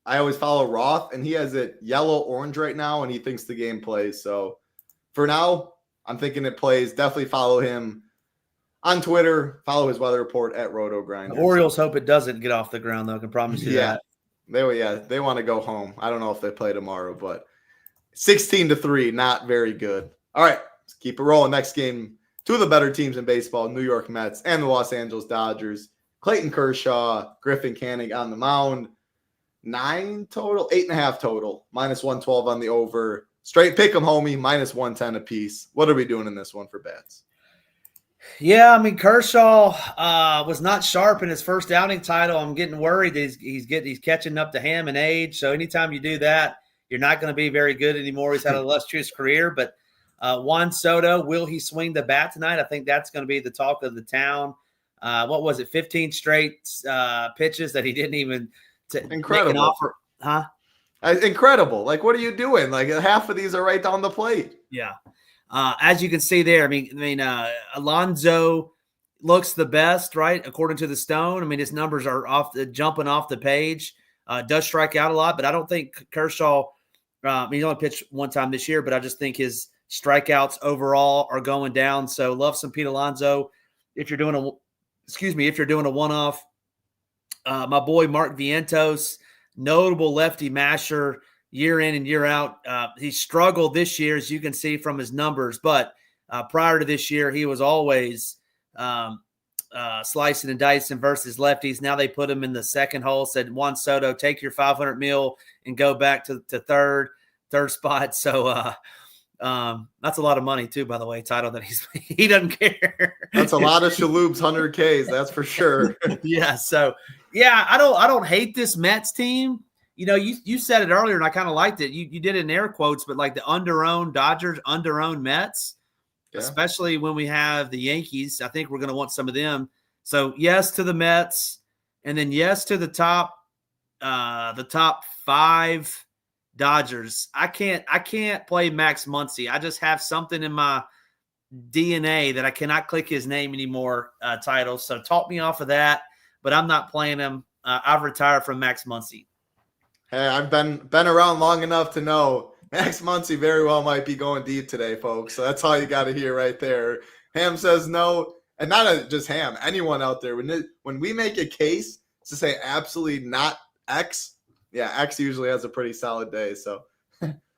I always follow Roth, and he has it yellow-orange right now, and he thinks the game plays. So for now, I'm thinking it plays. Definitely follow him on Twitter. Follow his weather report at RotoGrinder. The Orioles hope it doesn't get off the ground, though. I can promise you that. They want to go home. I don't know if they play tomorrow, but 16-3, not very good. All right, let's keep it rolling. Next game, two of the better teams in baseball, New York Mets and the Los Angeles Dodgers. Clayton Kershaw, Griffin Canning on the mound. 8.5 total, -112 on the over. Straight pick 'em, homie, -110 apiece. What are we doing in this one for bets? Yeah, I mean, Kershaw was not sharp in his first outing title. I'm getting worried that he's catching up to him in age. So anytime you do that, you're not going to be very good anymore. He's had an illustrious career, but Juan Soto, will he swing the bat tonight? I think that's going to be the talk of the town. What was it? 15 straight pitches that he didn't even incredible. Make an offer. Huh? Incredible. Like, what are you doing? Like, half of these are right down the plate. Yeah. As you can see there, I mean, Alonso looks the best, right? According to the Stone. I mean, his numbers are jumping off the page. Does strike out a lot, but I don't think Kershaw. He only pitched one time this year, but I just think his strikeouts overall are going down. So love some Pete Alonso. If you're doing a one-off, my boy Mark Vientos, notable lefty masher. Year in and year out. He struggled this year, as you can see from his numbers, but prior to this year, he was always slicing and dicing versus lefties. Now they put him in the second hole, said, Juan Soto, take your $500 million and go back to third spot. So that's a lot of money too, by the way, title that he doesn't care. That's a lot of Shaloub's 100Ks, that's for sure. Yeah. So yeah, I don't hate this Mets team. You know, you said it earlier, and I kind of liked it. You did it in air quotes, but like the under-owned Dodgers, under-owned Mets, especially when we have the Yankees, I think we're going to want some of them. So yes to the Mets, and then yes to the top 5 Dodgers. I can't play Max Muncy. I just have something in my DNA that I cannot click his name anymore. Titles. So talk me off of that, but I'm not playing him. I've retired from Max Muncy. Hey, I've been around long enough to know Max Muncy very well might be going deep today, folks. So that's all you got to hear right there. Ham says no, and not just Ham. Anyone out there, when we make a case to say absolutely not X, yeah, X usually has a pretty solid day. So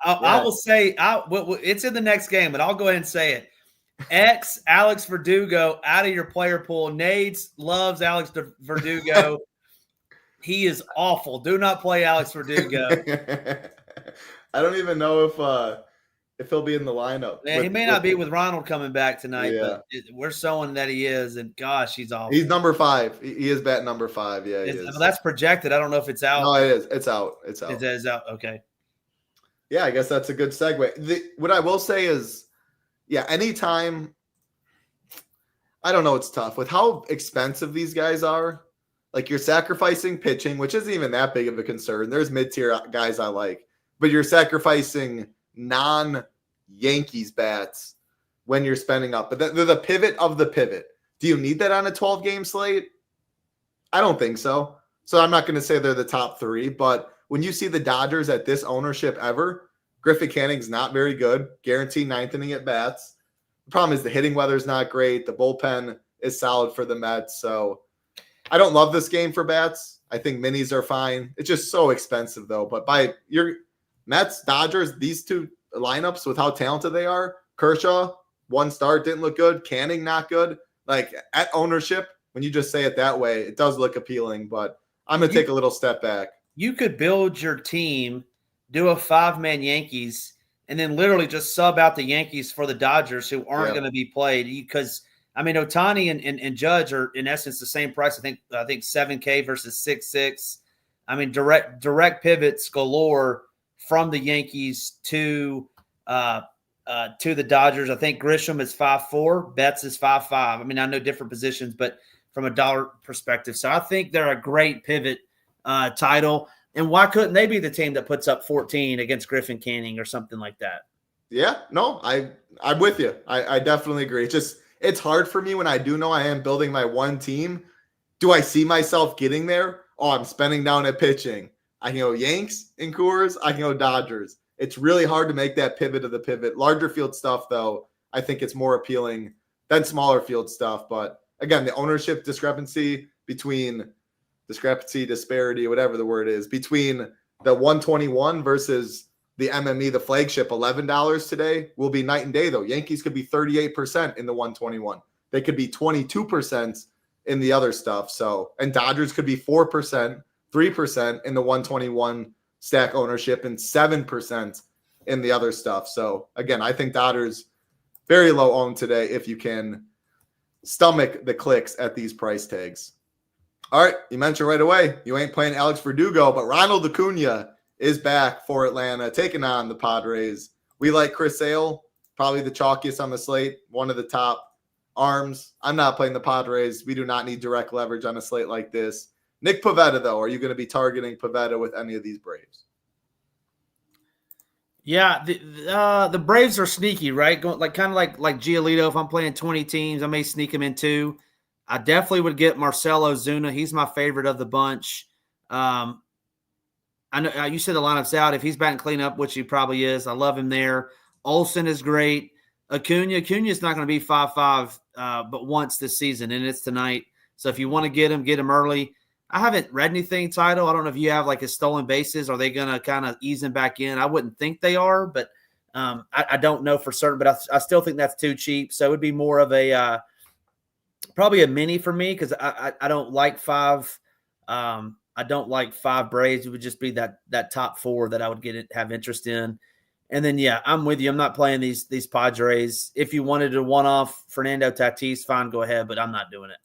I will say it's in the next game, but I'll go ahead and say it. X Alex Verdugo out of your player pool. Nades loves Alex Verdugo. He is awful. Do not play Alex Verdugo. I don't even know if he'll be in the lineup. Yeah, he may not be with Ronald coming back tonight, but we're showing that he is. And gosh, he's awful. He's number 5. He is bat number 5. Yeah, he is. Well, that's projected. I don't know if it's out. No, it is. It's out. It's out. It is out. Okay. Yeah, I guess that's a good segue. What I will say is, yeah, anytime. I don't know. It's tough with how expensive these guys are. Like, you're sacrificing pitching, which isn't even that big of a concern. There's mid-tier guys I like, but you're sacrificing non-Yankees bats when you're spending up. But they're the pivot of the pivot. Do you need that on a 12-game slate? I don't think so. So I'm not going to say they're the top 3, but when you see the Dodgers at this ownership ever, Griffin Canning's not very good, guaranteed 9th inning at bats. The problem is the hitting weather's not great. The bullpen is solid for the Mets, so I don't love this game for bats. I think minis are fine. It's just so expensive, though. But by your Mets, Dodgers, these two lineups with how talented they are, Kershaw, 1 start, didn't look good. Canning, not good. Like, at ownership, when you just say it that way, it does look appealing. But I'm going to take a little step back. You could build your team, do a 5-man Yankees, and then literally just sub out the Yankees for the Dodgers who aren't going to be played because – I mean, Ohtani and Judge are in essence the same price. I think 7K versus 6.6. I mean, direct pivots galore from the Yankees to the Dodgers. I think Grisham is 5'4", Betts is 5'5". I mean, I know different positions, but from a dollar perspective. So I think they're a great pivot title. And why couldn't they be the team that puts up 14 against Griffin Canning or something like that? Yeah, no, I'm with you. I definitely agree. It's hard for me when I do know I am building my one team. Do I see myself getting there? Oh, I'm spending down at pitching. I can go Yanks in Coors. I can go Dodgers. It's really hard to make that pivot to the pivot. Larger field stuff, though, I think it's more appealing than smaller field stuff. But again, the ownership disparity, whatever the word is, between the 121 versus the MME, the flagship, $11 today will be night and day, though. Yankees could be 38% in the 121. They could be 22% in the other stuff. So, and Dodgers could be 4%, 3% in the 121 stack ownership and 7% in the other stuff. So again, I think Dodgers very low owned today if you can stomach the clicks at these price tags. All right, you mentioned right away, you ain't playing Alex Verdugo, but Ronald Acuna is back for Atlanta, taking on the Padres. We like Chris Sale, probably the chalkiest on the slate, one of the top arms. I'm not playing the Padres. We do not need direct leverage on a slate like this. Nick Pivetta, though, are you going to be targeting Pivetta with any of these Braves? Yeah, the Braves are sneaky, right? Going like Giolito. If I'm playing 20 teams, I may sneak him in too. I definitely would get Marcell Ozuna. He's my favorite of the bunch. I know you said the lineup's out. If he's batting cleanup, which he probably is, I love him there. Olsen is great. Acuna's not going to be 5'5", but once this season, and it's tonight. So if you want to get him early. I haven't read anything, Title. I don't know if you have like his stolen bases. Are they going to kind of ease him back in? I wouldn't think they are, but I don't know for certain. But I still think that's too cheap. So it would be more of a probably a mini for me because I don't like five. I don't like five Braves. It would just be that top four that I would have interest in. And then, yeah, I'm with you. I'm not playing these Padres. If you wanted to one-off Fernando Tatis, fine, go ahead, but I'm not doing it.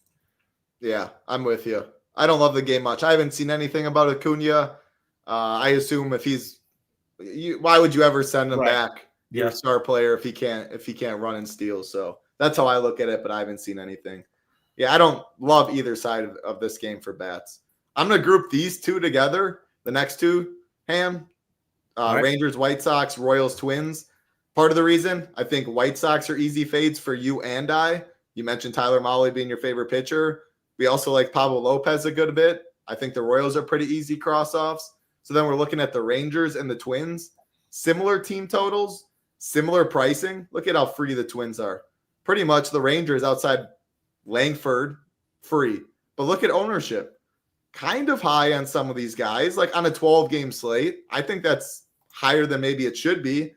Yeah, I'm with you. I don't love the game much. I haven't seen anything about Acuna. I assume why would you ever send him back, your star player, if he can't run and steal? So that's how I look at it, but I haven't seen anything. Yeah, I don't love either side of this game for bats. I'm going to group these two together, the next two, Ham. Right. Rangers, White Sox, Royals, Twins. Part of the reason I think White Sox are easy fades for you and I. You mentioned Tyler Mahle being your favorite pitcher. We also like Pablo Lopez a good bit. I think the Royals are pretty easy cross-offs. So then we're looking at the Rangers and the Twins. Similar team totals, similar pricing. Look at how free the Twins are. Pretty much the Rangers outside Langford, free. But look at ownership. Kind of high on some of these guys, like on a 12-game slate. I think that's higher than maybe it should be.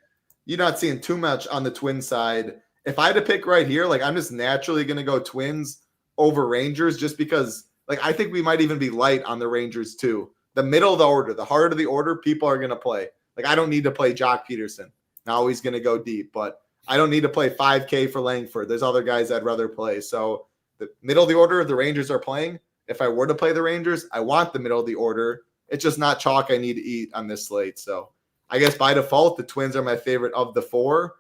You're not seeing too much on the Twins side. If I had to pick right here, like I'm just naturally going to go Twins over Rangers just because, like, I think we might even be light on the Rangers too. The middle of the order, the heart of the order, people are going to play. Like, I don't need to play Jock Peterson. Now he's going to go deep, but I don't need to play 5K for Langford. There's other guys I'd rather play. So the middle of the order, the Rangers are playing. If I were to play the Rangers, I want the middle of the order. It's just not chalk I need to eat on this slate. So I guess by default, the Twins are my favorite of the four.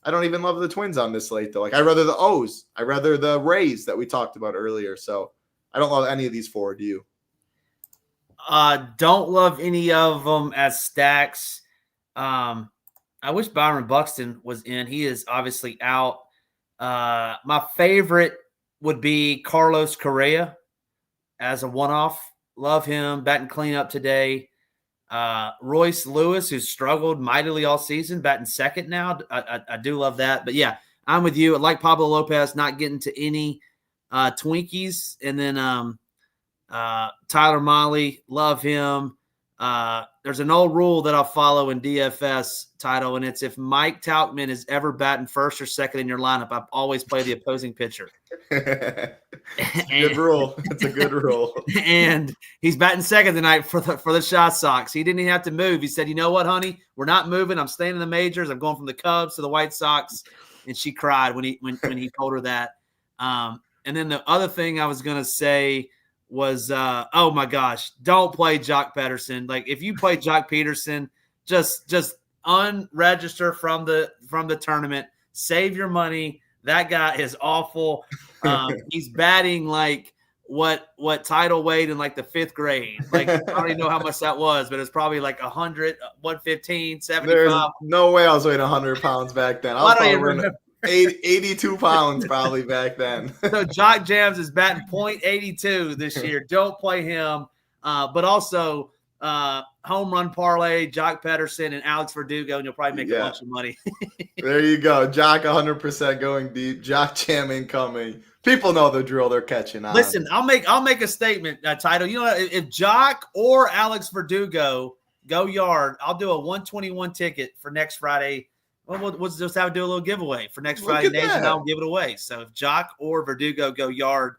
I don't even love the Twins on this slate, though. Like, I'd rather the O's. I'd rather the Rays that we talked about earlier. So I don't love any of these four. Do you? Don't love any of them as stacks. I wish Byron Buxton was in. He is obviously out. My favorite would be Carlos Correa as a one-off. Love him. Batting cleanup today. Royce Lewis, who's struggled mightily all season, batting second now. I do love that. But, yeah, I'm with you. I like Pablo Lopez not getting to any Twinkies. And then Tyler Mahle, love him. There's an old rule that I'll follow in DFS, Title, and it's if Mike Tauchman is ever batting first or second in your lineup, I always play the opposing pitcher. Good rule. It's a good rule. And he's batting second tonight for the Shot Sox. He didn't even have to move. He said, "You know what, honey? We're not moving. I'm staying in the majors. I'm going from the Cubs to the White Sox." And she cried when he told her that. And then the other thing I was going to say was oh my gosh, don't play Jock Pederson. Like if you play Jock Peterson, just unregister from the tournament. Save your money. That guy is awful. He's batting like what title weighed in like the 5th grade. Like I don't even know how much that was, but it's probably like 100, 115, 75. There's no way I was weighing 100 pounds back then. I was probably weighing 82 pounds probably back then. So Jock Jams is batting .82 this year. Don't play him. But also home run parlay, Jock Pederson and Alex Verdugo, and you'll probably make a bunch of money. There you go. Jock 100% going deep. Jock Jam incoming. People know the drill. They're catching on. Listen, I'll make a statement, title. You know, if Jock or Alex Verdugo go yard, I'll do a 121 ticket for next Friday. Well, we'll just do a little giveaway for next Friday days, and I'll give it away. So if Jock or Verdugo go yard,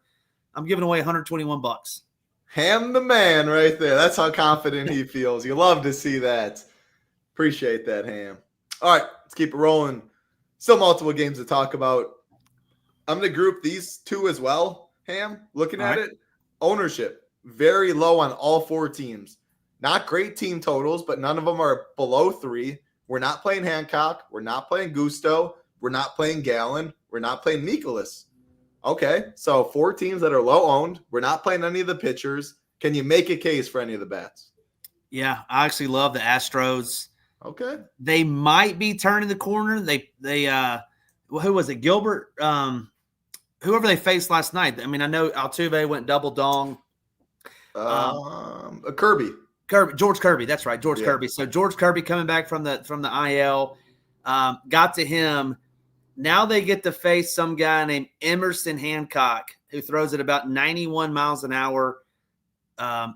I'm giving away $121. Ham the man right there. That's how confident he feels. You love to see that. Appreciate that, Ham. All right, let's keep it rolling. Still multiple games to talk about. I'm going to group these two as well, Ham. Looking at it, ownership, very low on all 4 teams. Not great team totals, but none of them are below 3. We're not playing Hancock. We're not playing Gusto. We're not playing Gallon. We're not playing Mikolas. Okay, so 4 teams that are low owned. We're not playing any of the pitchers. Can you make a case for any of the bats? Yeah, I actually love the Astros. Okay, they might be turning the corner. They who was it? Gilbert, whoever they faced last night. I mean, I know Altuve went double dong. Kirby, George Kirby. That's right, George Kirby. So George Kirby coming back from the IL, got to him. Now they get to face some guy named Emerson Hancock, who throws at about 91 miles an hour.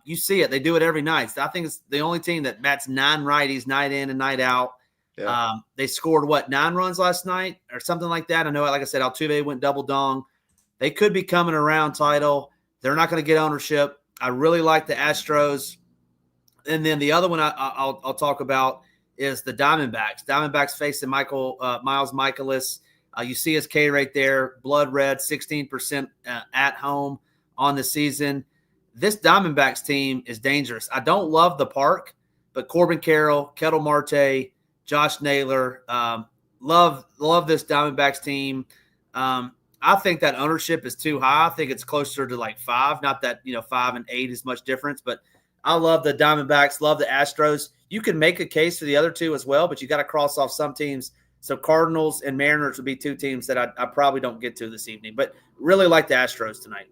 You see it. They do it every night. I think it's the only team that bats 9 righties night in and night out. Yeah. They scored, 9 runs last night or something like that? I know, like I said, Altuve went double dong. They could be coming around, title. They're not going to get ownership. I really like the Astros. And then the other one I'll talk about is the Diamondbacks. Diamondbacks facing Miles Mikolas. You see his K right there, blood red, 16% at home on the season. This Diamondbacks team is dangerous. I don't love the park, but Corbin Carroll, Kettle Marte, Josh Naylor, love this Diamondbacks team. I think that ownership is too high. I think it's closer to like 5. Not that 5 and 8 is much difference, but I love the Diamondbacks, love the Astros. You can make a case for the other two as well, but you got to cross off some teams. So Cardinals and Mariners would be 2 teams that I probably don't get to this evening, but really like the Astros tonight.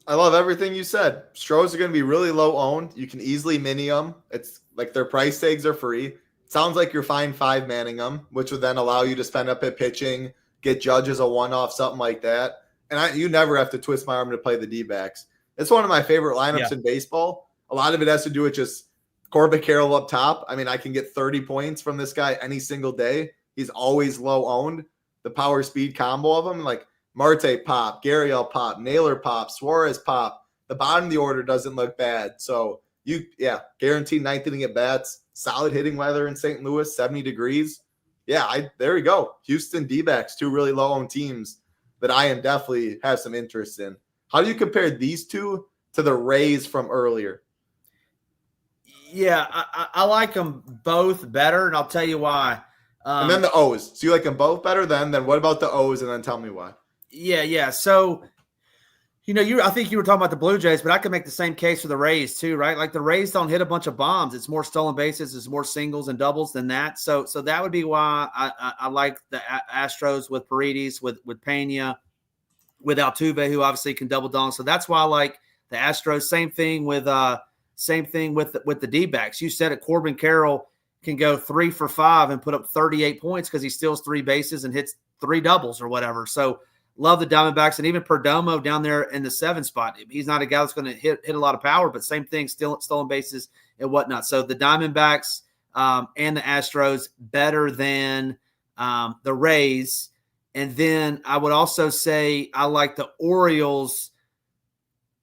I love everything you said. Stros are going to be really low owned. You can easily mini them. It's like their price tags are free. Sounds like you're fine 5-manning them, which would then allow you to spend up at pitching, get Judge as a one-off, something like that. And you never have to twist my arm to play the D-backs. It's one of my favorite lineups in baseball. A lot of it has to do with just Corbin Carroll up top. I mean, I can get 30 points from this guy any single day. He's always low owned. The power speed combo of them, like Marte pop, Gurriel pop, Naylor pop, Suarez pop. The bottom of the order doesn't look bad. So guaranteed 9th inning at bats, solid hitting weather in St. Louis, 70 degrees. Yeah, there we go. Houston D-backs, 2 really low owned teams that I am definitely have some interest in. How do you compare these two to the Rays from earlier? Yeah, I like them both better, and I'll tell you why. And then the O's. So you like them both better then what about the O's, and then tell me why. Yeah. So, I think you were talking about the Blue Jays, but I could make the same case for the Rays too, right? Like the Rays don't hit a bunch of bombs. It's more stolen bases. It's more singles and doubles than that. So that would be why I like the Astros with Paredes, with Pena, with Altuve, who obviously can double dong. So that's why I like the Astros. Same thing with the D-backs. You said it, Corbin Carroll can go 3 for 5 and put up 38 points because he steals 3 bases and hits 3 doubles or whatever. So love the Diamondbacks, and even Perdomo down there in the 7 spot. He's not a guy that's going to hit a lot of power, but same thing, stolen bases and whatnot. So the Diamondbacks and the Astros better than the Rays. And then I would also say I like the Orioles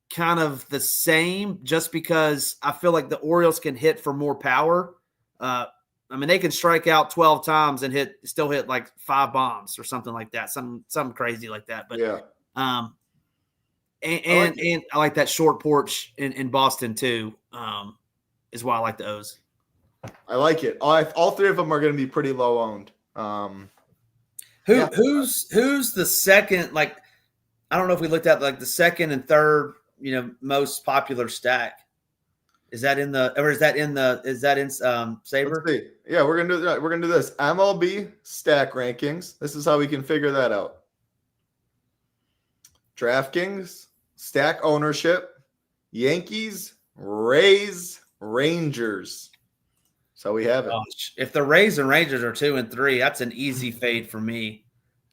kind of the same, just because I feel like the Orioles can hit for more power. They can strike out 12 times and still hit like 5 bombs or something like that, something crazy like that. But And I like that short porch in Boston too. Is why I like the O's. I like it. All three of them are going to be pretty low owned. Who's the second? Like, I don't know if we looked at like the second and third, most popular stack. Is that in Saber? Let's see. Yeah, we're gonna do this MLB stack rankings. This is how we can figure that out. DraftKings stack ownership, Yankees, Rays, Rangers. So we have it. Gosh, if the Rays and Rangers are 2 and 3, that's an easy fade for me.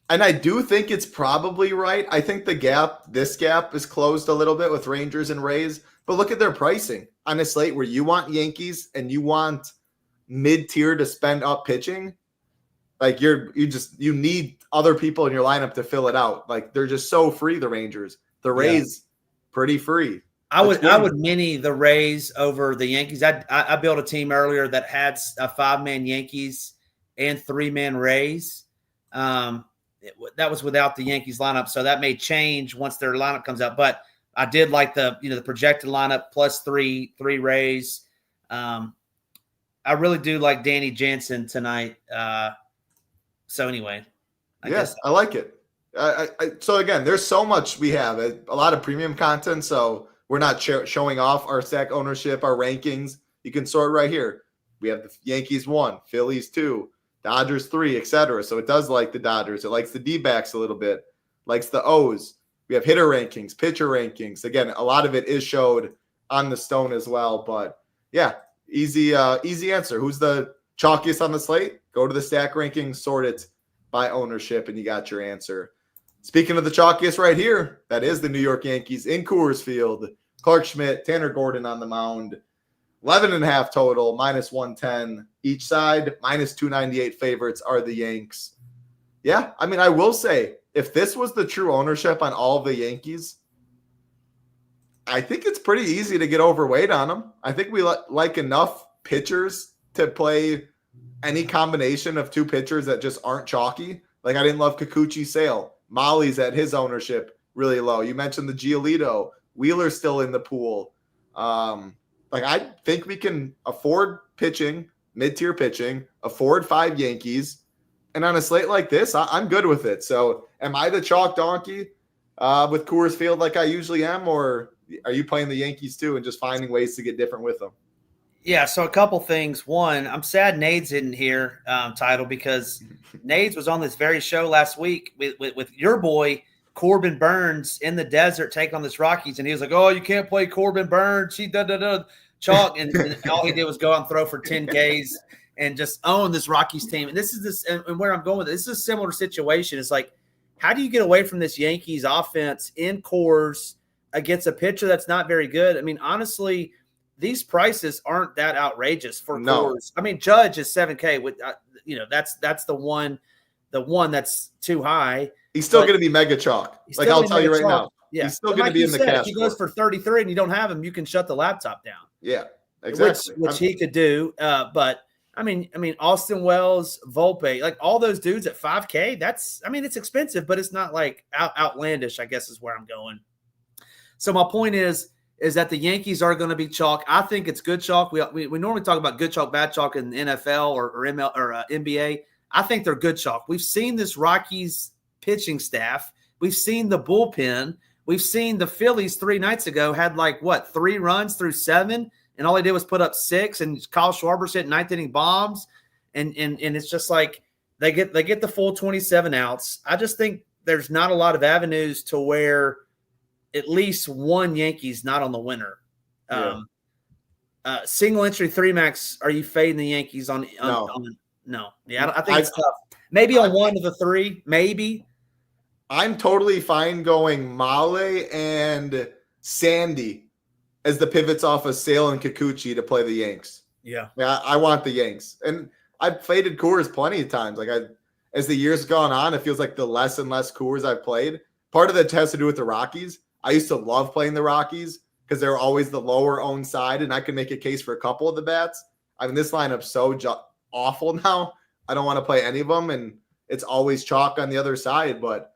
And I do think it's probably right. I think this gap is closed a little bit with Rangers and Rays, but look at their pricing on a slate where you want Yankees and you want mid-tier to spend up pitching. Like you need other people in your lineup to fill it out. Like they're just so free, the Rangers. The Rays, pretty free. I would mini the Rays over the Yankees. I built a team earlier that had a 5-man Yankees and 3-man Rays. That was without the Yankees lineup, so that may change once their lineup comes out. But I did like the projected lineup plus three Rays. I really do like Danny Jansen tonight. So anyway, I guess I like it. So again, there's so much we have, a lot of premium content. So we're not showing off our stack ownership, our rankings. You can sort right here. We have the Yankees 1, Phillies 2, Dodgers 3, etc. So it does like the Dodgers. It likes the D-backs a little bit, likes the O's. We have hitter rankings, pitcher rankings. Again, a lot of it is showed on the stone as well. But yeah, easy answer. Who's the chalkiest on the slate? Go to the stack rankings, sort it by ownership, and you got your answer. Speaking of the chalkiest right here, that is the New York Yankees in Coors Field. Clark Schmidt, Tanner Gordon on the mound. 11.5 total, minus 110 each side, minus 298 favorites are the Yanks. Yeah, I mean, I will say, if this was the true ownership on all of the Yankees, I think it's pretty easy to get overweight on them. I think we like enough pitchers to play any combination of 2 pitchers that just aren't chalky. Like I didn't love Kikuchi Sale. Molly's at his ownership really low. You mentioned the Giolito. Wheeler's still in the pool. I think we can afford pitching, mid-tier pitching, afford 5 Yankees. And on a slate like this, I'm good with it. So am I the chalk donkey with Coors Field like I usually am, or are you playing the Yankees too and just finding ways to get different with them? Yeah, so a couple things. One, I'm sad Nades isn't here, Title, because Nades was on this very show last week with your boy Corbin Burns in the desert taking on this Rockies, and he was like, "Oh, you can't play Corbin Burns. He chalk," and all he did was go out and throw for 10 Ks and just own this Rockies team. And and where I'm going with this is a similar situation. It's like, how do you get away from this Yankees offense in Coors against a pitcher that's not very good? I mean, honestly, these prices aren't that outrageous for Coors. I mean, Judge is 7K with, that's the one that's too high. He's still going to be mega chalk. Like I'll tell you right now. Yeah. He's still going to be in the cash. If he goes for 33 and you don't have him, you can shut the laptop down. Yeah, exactly. Which he could do. But I mean, Austin Wells, Volpe, like all those dudes at 5K, it's expensive, but it's not like outlandish, I guess is where I'm going. So my point is that the Yankees are going to be chalk. I think it's good chalk. We normally talk about good chalk, bad chalk in the NFL or ML or NBA. I think they're good chalk. We've seen this Rockies pitching staff. We've seen the bullpen. We've seen the Phillies 3 nights ago had 3 runs through 7, and all they did was put up 6. And Kyle Schwarber's hit 9th inning bombs, and it's just like they get the full 27 outs. I just think there's not a lot of avenues to where at least one Yankees not on the winner. Yeah. Single entry 3 max. Are you fading the Yankees on? No. Yeah, I think it's tough. Maybe on one of the 3, maybe. I'm totally fine going Male and Sandy as the pivots off of Sale and Kikuchi to play the Yanks. Yeah, I want the Yanks. And I've faded Coors plenty of times. As the years gone on, it feels like the less and less Coors I've played. Part of that has to do with the Rockies. I used to love playing the Rockies because they're always the lower owned side, and I can make a case for a couple of the bats. I mean, this lineup's so awful now. I don't want to play any of them, and it's always chalk on the other side. But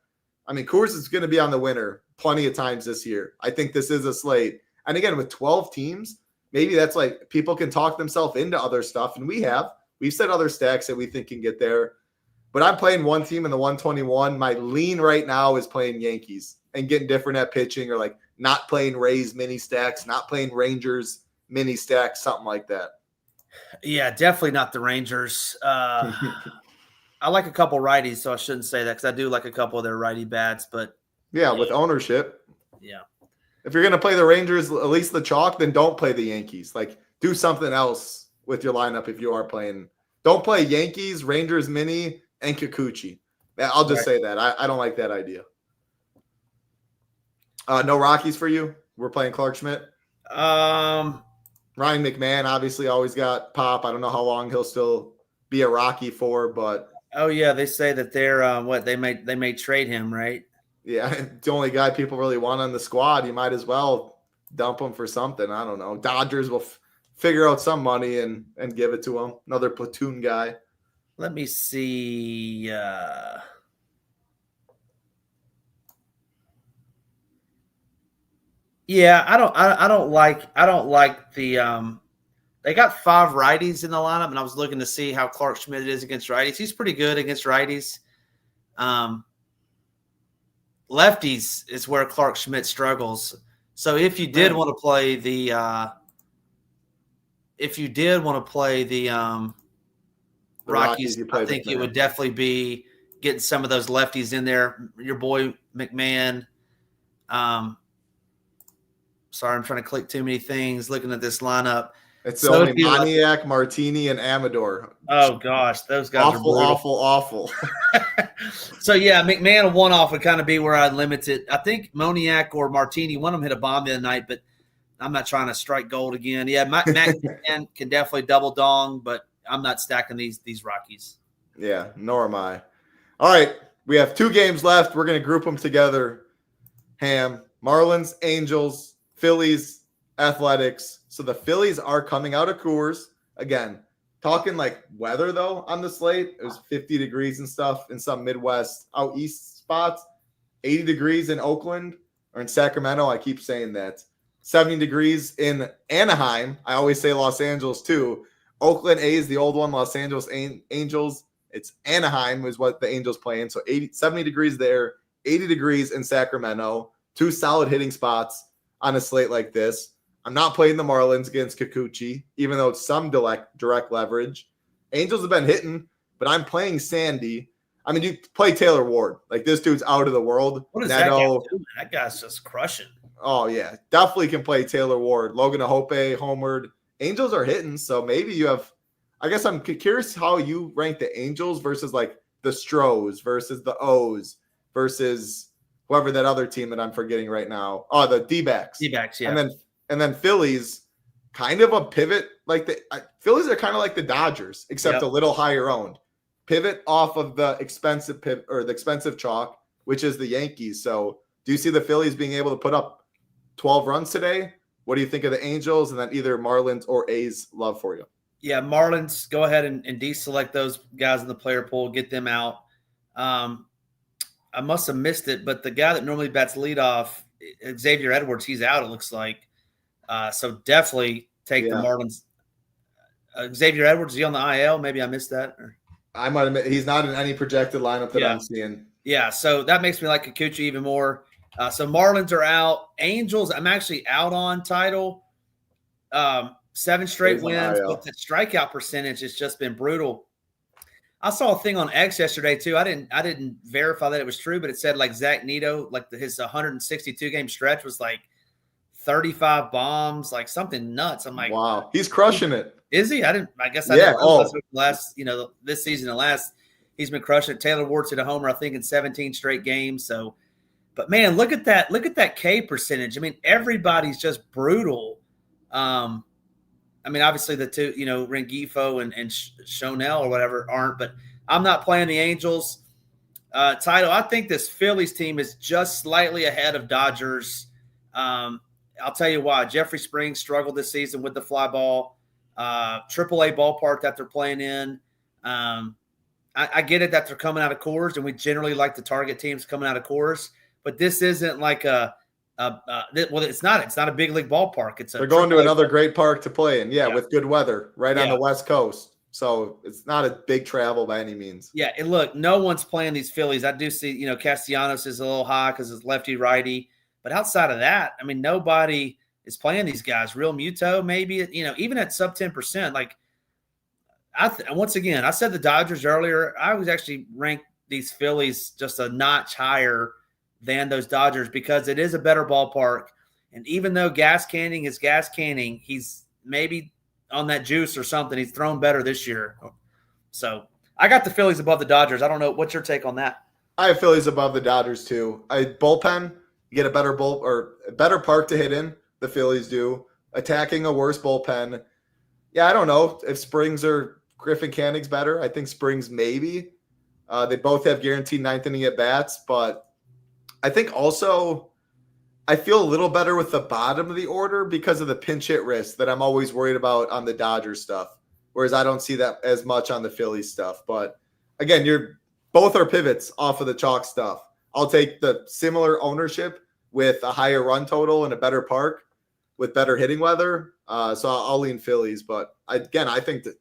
I mean, Coors is going to be on the winner plenty of times this year. I think this is a slate. And again, with 12 teams, maybe that's like people can talk themselves into other stuff. And we've said other stacks that we think can get there. But I'm playing one team in the 121. My lean right now is playing Yankees and getting different at pitching, or like not playing Rays mini stacks, not playing Rangers mini stacks, something like that. Yeah, definitely not the Rangers. I like a couple righties, so I shouldn't say that because I do like a couple of their righty bats. But yeah, with ownership. Yeah. If you're going to play the Rangers, at least the chalk, then don't play the Yankees. Like, do something else with your lineup if you are playing. Don't play Yankees, Rangers mini, and Kikuchi. I'll just say that. I don't like that idea. No Rockies for you? We're playing Clark Schmidt? Ryan McMahon obviously always got pop. I don't know how long he'll still be a Rocky for, but oh yeah, they say that they're they may trade him, right? Yeah, the only guy people really want on the squad. You might as well dump him for something. I don't know. Dodgers will figure out some money and give it to him. Another platoon guy. Let me see. Yeah, I don't like the they got 5 righties in the lineup, and I was looking to see how Clark Schmidt is against righties. He's pretty good against righties. Lefties is where Clark Schmidt struggles. So if you did want to play the Rockies, I think it would definitely be getting some of those lefties in there. Your boy McMahon. Sorry, I'm trying to click too many things looking at this lineup. It's so only Moniak, Martini, and Amador. Oh, gosh. Those guys are brutal. Awful. So, yeah, McMahon a one-off would kind of be where I'd limit it. I think Moniak or Martini, one of them hit a bomb the other night, but I'm not trying to strike gold again. Yeah, Matt McMahon can definitely double dong, but I'm not stacking these Rockies. Yeah, nor am I. All right, we have 2 games left. We're going to group them together. Marlins, Angels, Phillies, Athletics. So the Phillies are coming out of Coors. Again, talking like weather, though, on the slate. It was 50 degrees and stuff in some Midwest out east spots. 80 degrees in Oakland or in Sacramento. I keep saying that. 70 degrees in Anaheim. I always say Los Angeles, too. Oakland A's, the old one. Los Angeles Angels. It's Anaheim is what the Angels play in. So 70 degrees there. 80 degrees in Sacramento. 2 solid hitting spots on a slate like this. I'm not playing the Marlins against Kikuchi, even though it's some direct leverage. Angels have been hitting, but I'm playing Sandy. I mean, you play Taylor Ward. Like, this dude's out of the world. What is that guy doing? That guy's just crushing. Oh, yeah. Definitely can play Taylor Ward. Logan Ahope, homered. Angels are hitting, so maybe you have – I guess I'm curious how you rank the Angels versus, like, the Stros versus the O's versus whoever that other team that I'm forgetting right now. Oh, the D-backs. D-backs, yeah. And then Phillies, kind of a pivot. Like Phillies are kind of like the Dodgers, except a little higher owned. Pivot off of the expensive the expensive chalk, which is the Yankees. So do you see the Phillies being able to put up 12 runs today? What do you think of the Angels and then either Marlins or A's love for you? Yeah, Marlins, go ahead and deselect those guys in the player pool, get them out. I must have missed it, but the guy that normally bats leadoff, Xavier Edwards, he's out, it looks like. So definitely take the Marlins. Xavier Edwards, is he on the IL? Maybe I missed that. I might admit he's not in any projected lineup that I'm seeing. Yeah, so that makes me like Kikuchi even more. So Marlins are out. Angels, I'm actually out on title. 7 straight wins, but the strikeout percentage has just been brutal. I saw a thing on X yesterday too. I didn't verify that it was true, but it said like Zach Neto, like his 162 game stretch was like 35 bombs, like something nuts. I'm like, wow, he's crushing it. Is he? I guess I didn't realize last, this season and last, he's been crushing it. Taylor Ward's hit a homer, I think, in 17 straight games. So, but man, look at that K percentage. I mean, everybody's just brutal. I mean, obviously the two, Rengifo and Shonell or whatever aren't, but I'm not playing the Angels. Title, I think this Phillies team is just slightly ahead of Dodgers. I'll tell you why. Jeffrey Springs struggled this season with the fly ball. AAA ballpark that they're playing in. I get it that they're coming out of Coors, and we generally like to target teams coming out of Coors. but this isn't like it's not a big league ballpark. They're going to another great park to play in. Yeah, with good weather on the West Coast. So it's not a big travel by any means. Yeah, and look, no one's playing these Phillies. I do see, Castellanos is a little high because it's lefty-righty. But outside of that, I mean, nobody is playing these guys. Real Muto, maybe, even at sub 10%. Like, once again, I said the Dodgers earlier. I was actually ranked these Phillies just a notch higher than those Dodgers because it is a better ballpark. And even though gas canning is gas canning, he's maybe on that juice or something. He's thrown better this year. So I got the Phillies above the Dodgers. I don't know. What's your take on that? I have Phillies above the Dodgers too. Bullpen, you get a better better park to hit in. The Phillies do. Attacking a worse bullpen. Yeah, I don't know if Springs or Griffin Canning's better. I think Springs maybe. They both have guaranteed ninth inning at bats, but I think also I feel a little better with the bottom of the order because of the pinch hit risk that I'm always worried about on the Dodgers stuff, whereas I don't see that as much on the Phillies stuff. But again, both are pivots off of the chalk stuff. I'll take the similar ownership with a higher run total and a better park with better hitting weather. So I'll lean Phillies. But I think that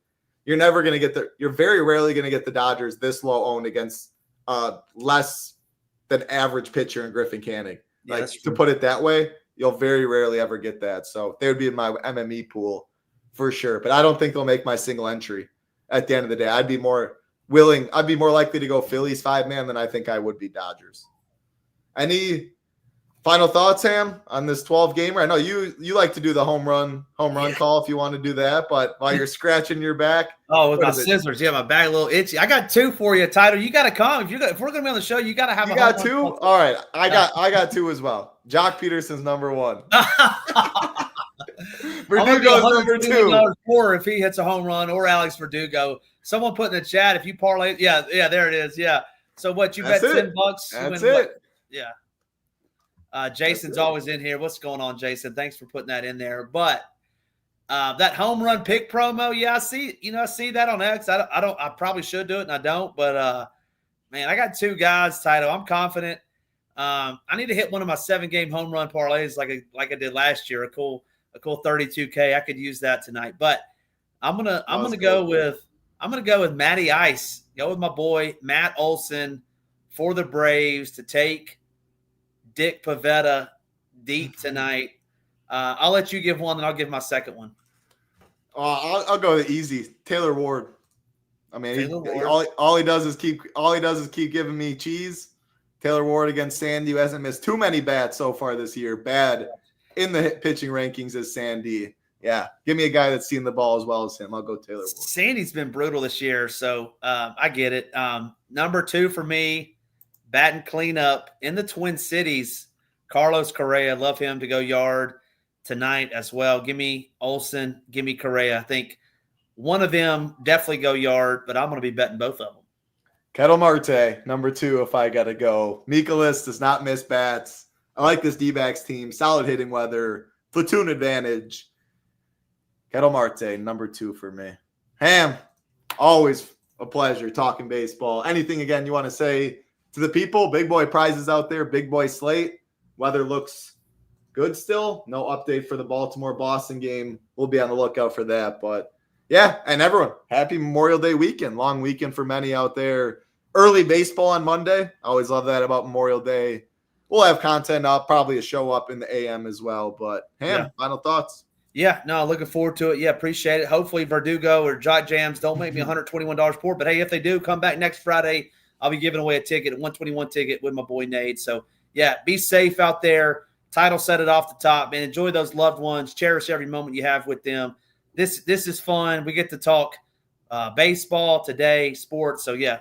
you're very rarely going to get the Dodgers this low owned against less than average pitcher in Griffin Canning. Yeah, to put it that way, you'll very rarely ever get that. So they would be in my MME pool for sure. But I don't think they'll make my single entry at the end of the day. I'd be more likely to go Phillies 5-man than I think I would be Dodgers. Any final thoughts, Sam, on this 12 gamer? I know you like to do the home run call if you want to do that, but while you're scratching your back. Oh, with my scissors. Yeah, my back a little itchy. I got two for you, Title. You got to come. If we're going to be on the show, you got to have You got two? All right. I got two as well. Jock Peterson's number one. Verdugo's number two. Or if he hits a home run, or Alex Verdugo. Someone put in the chat, if you parlay. Yeah, there it is. Yeah. So what, you bet $10? That's it. What? Yeah. Jason's always in here. What's going on, Jason? Thanks for putting that in there. But that home run pick promo, yeah, I see that on X. I probably should do it and I don't, but man, I got two guys, Title. I'm confident. I need to hit one of my 7-game home run parlays like I did last year. A cool 32K. I could use that tonight. But I'm gonna go with Matty Ice. Go with my boy Matt Olson for the Braves to take Dick Pavetta deep tonight. I'll let you give one, and I'll give my second one. I'll go the easy Taylor Ward. I mean, all he does is keep giving me cheese. Taylor Ward against Sandy, who hasn't missed too many bats so far this year. Bad in the pitching rankings as Sandy. Yeah, give me a guy that's seen the ball as well as him. I'll go Taylor Ward. Sandy's been brutal this year, so I get it. Number 2 for me, batting cleanup in the Twin Cities, Carlos Correa. Love him to go yard tonight as well. Give me Olson, give me Correa. I think one of them definitely go yard, but I'm going to be betting both of them. Kettle Marte, number 2 if I got to go. Mikolas does not miss bats. I like this D-backs team. Solid hitting weather. Platoon advantage. Kettle Marte, number 2 for me. Ham, always a pleasure talking baseball. Anything, again, you want to say to the people? Big boy prizes out there. Big boy slate. Weather looks good still. No update for the Baltimore-Boston game. We'll be on the lookout for that. But, yeah, and everyone, happy Memorial Day weekend. Long weekend for many out there. Early baseball on Monday. I always love that about Memorial Day. We'll have content up, probably a show up in the AM as well. But, Ham, final thoughts? Yeah, no, looking forward to it. Yeah, appreciate it. Hopefully Verdugo or Jock Jams don't make me $121 poor. But, hey, if they do, come back next Friday. I'll be giving away a 121 ticket with my boy Nate. So, yeah, be safe out there. Title set it off the top, man. Enjoy those loved ones. Cherish every moment you have with them. This is fun. We get to talk baseball today, sports. So, yeah,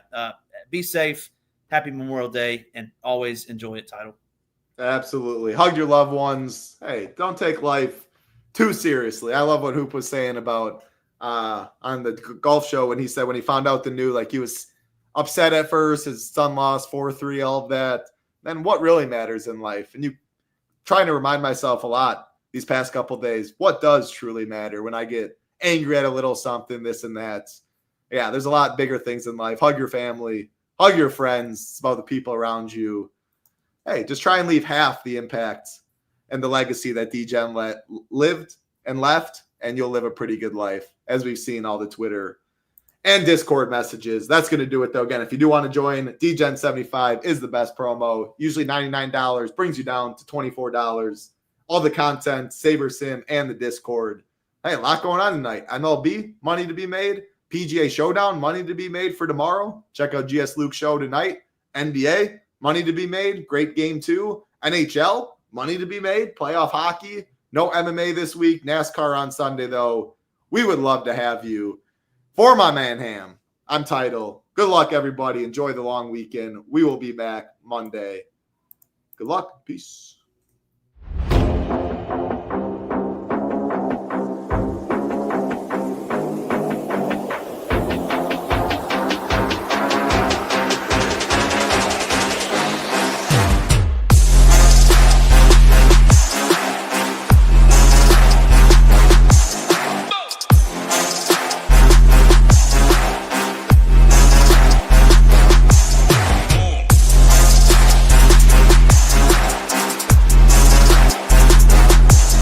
be safe. Happy Memorial Day, and always enjoy it, Title. Absolutely. Hug your loved ones. Hey, don't take life too seriously. I love what Hoop was saying about on the golf show when he said when he found out the news, like he was upset at first, his son lost 4-3, all of that. Then what really matters in life? And you trying to remind myself a lot these past couple of days, what does truly matter when I get angry at a little something, this and that. Yeah, there's a lot bigger things in life. Hug your family, hug your friends. It's about the people around you. hey, just try and leave half the impact and the legacy that D-Gen lived and left, and you'll live a pretty good life, as we've seen all the Twitter and Discord messages. That's going to do it, though. Again, if you do want to join, DGen75 is the best promo. Usually $99, brings you down to $24. All the content, Saber Sim, and the Discord. Hey, a lot going on tonight. MLB, money to be made. PGA Showdown, money to be made for tomorrow. Check out GS Luke's show tonight. NBA, money to be made. Great game, too. NHL, money to be made. Playoff hockey. No MMA this week. NASCAR on Sunday, though. We would love to have you. For my man Ham, I'm Tidal. Good luck, everybody. Enjoy the long weekend. We will be back Monday. Good luck. Peace.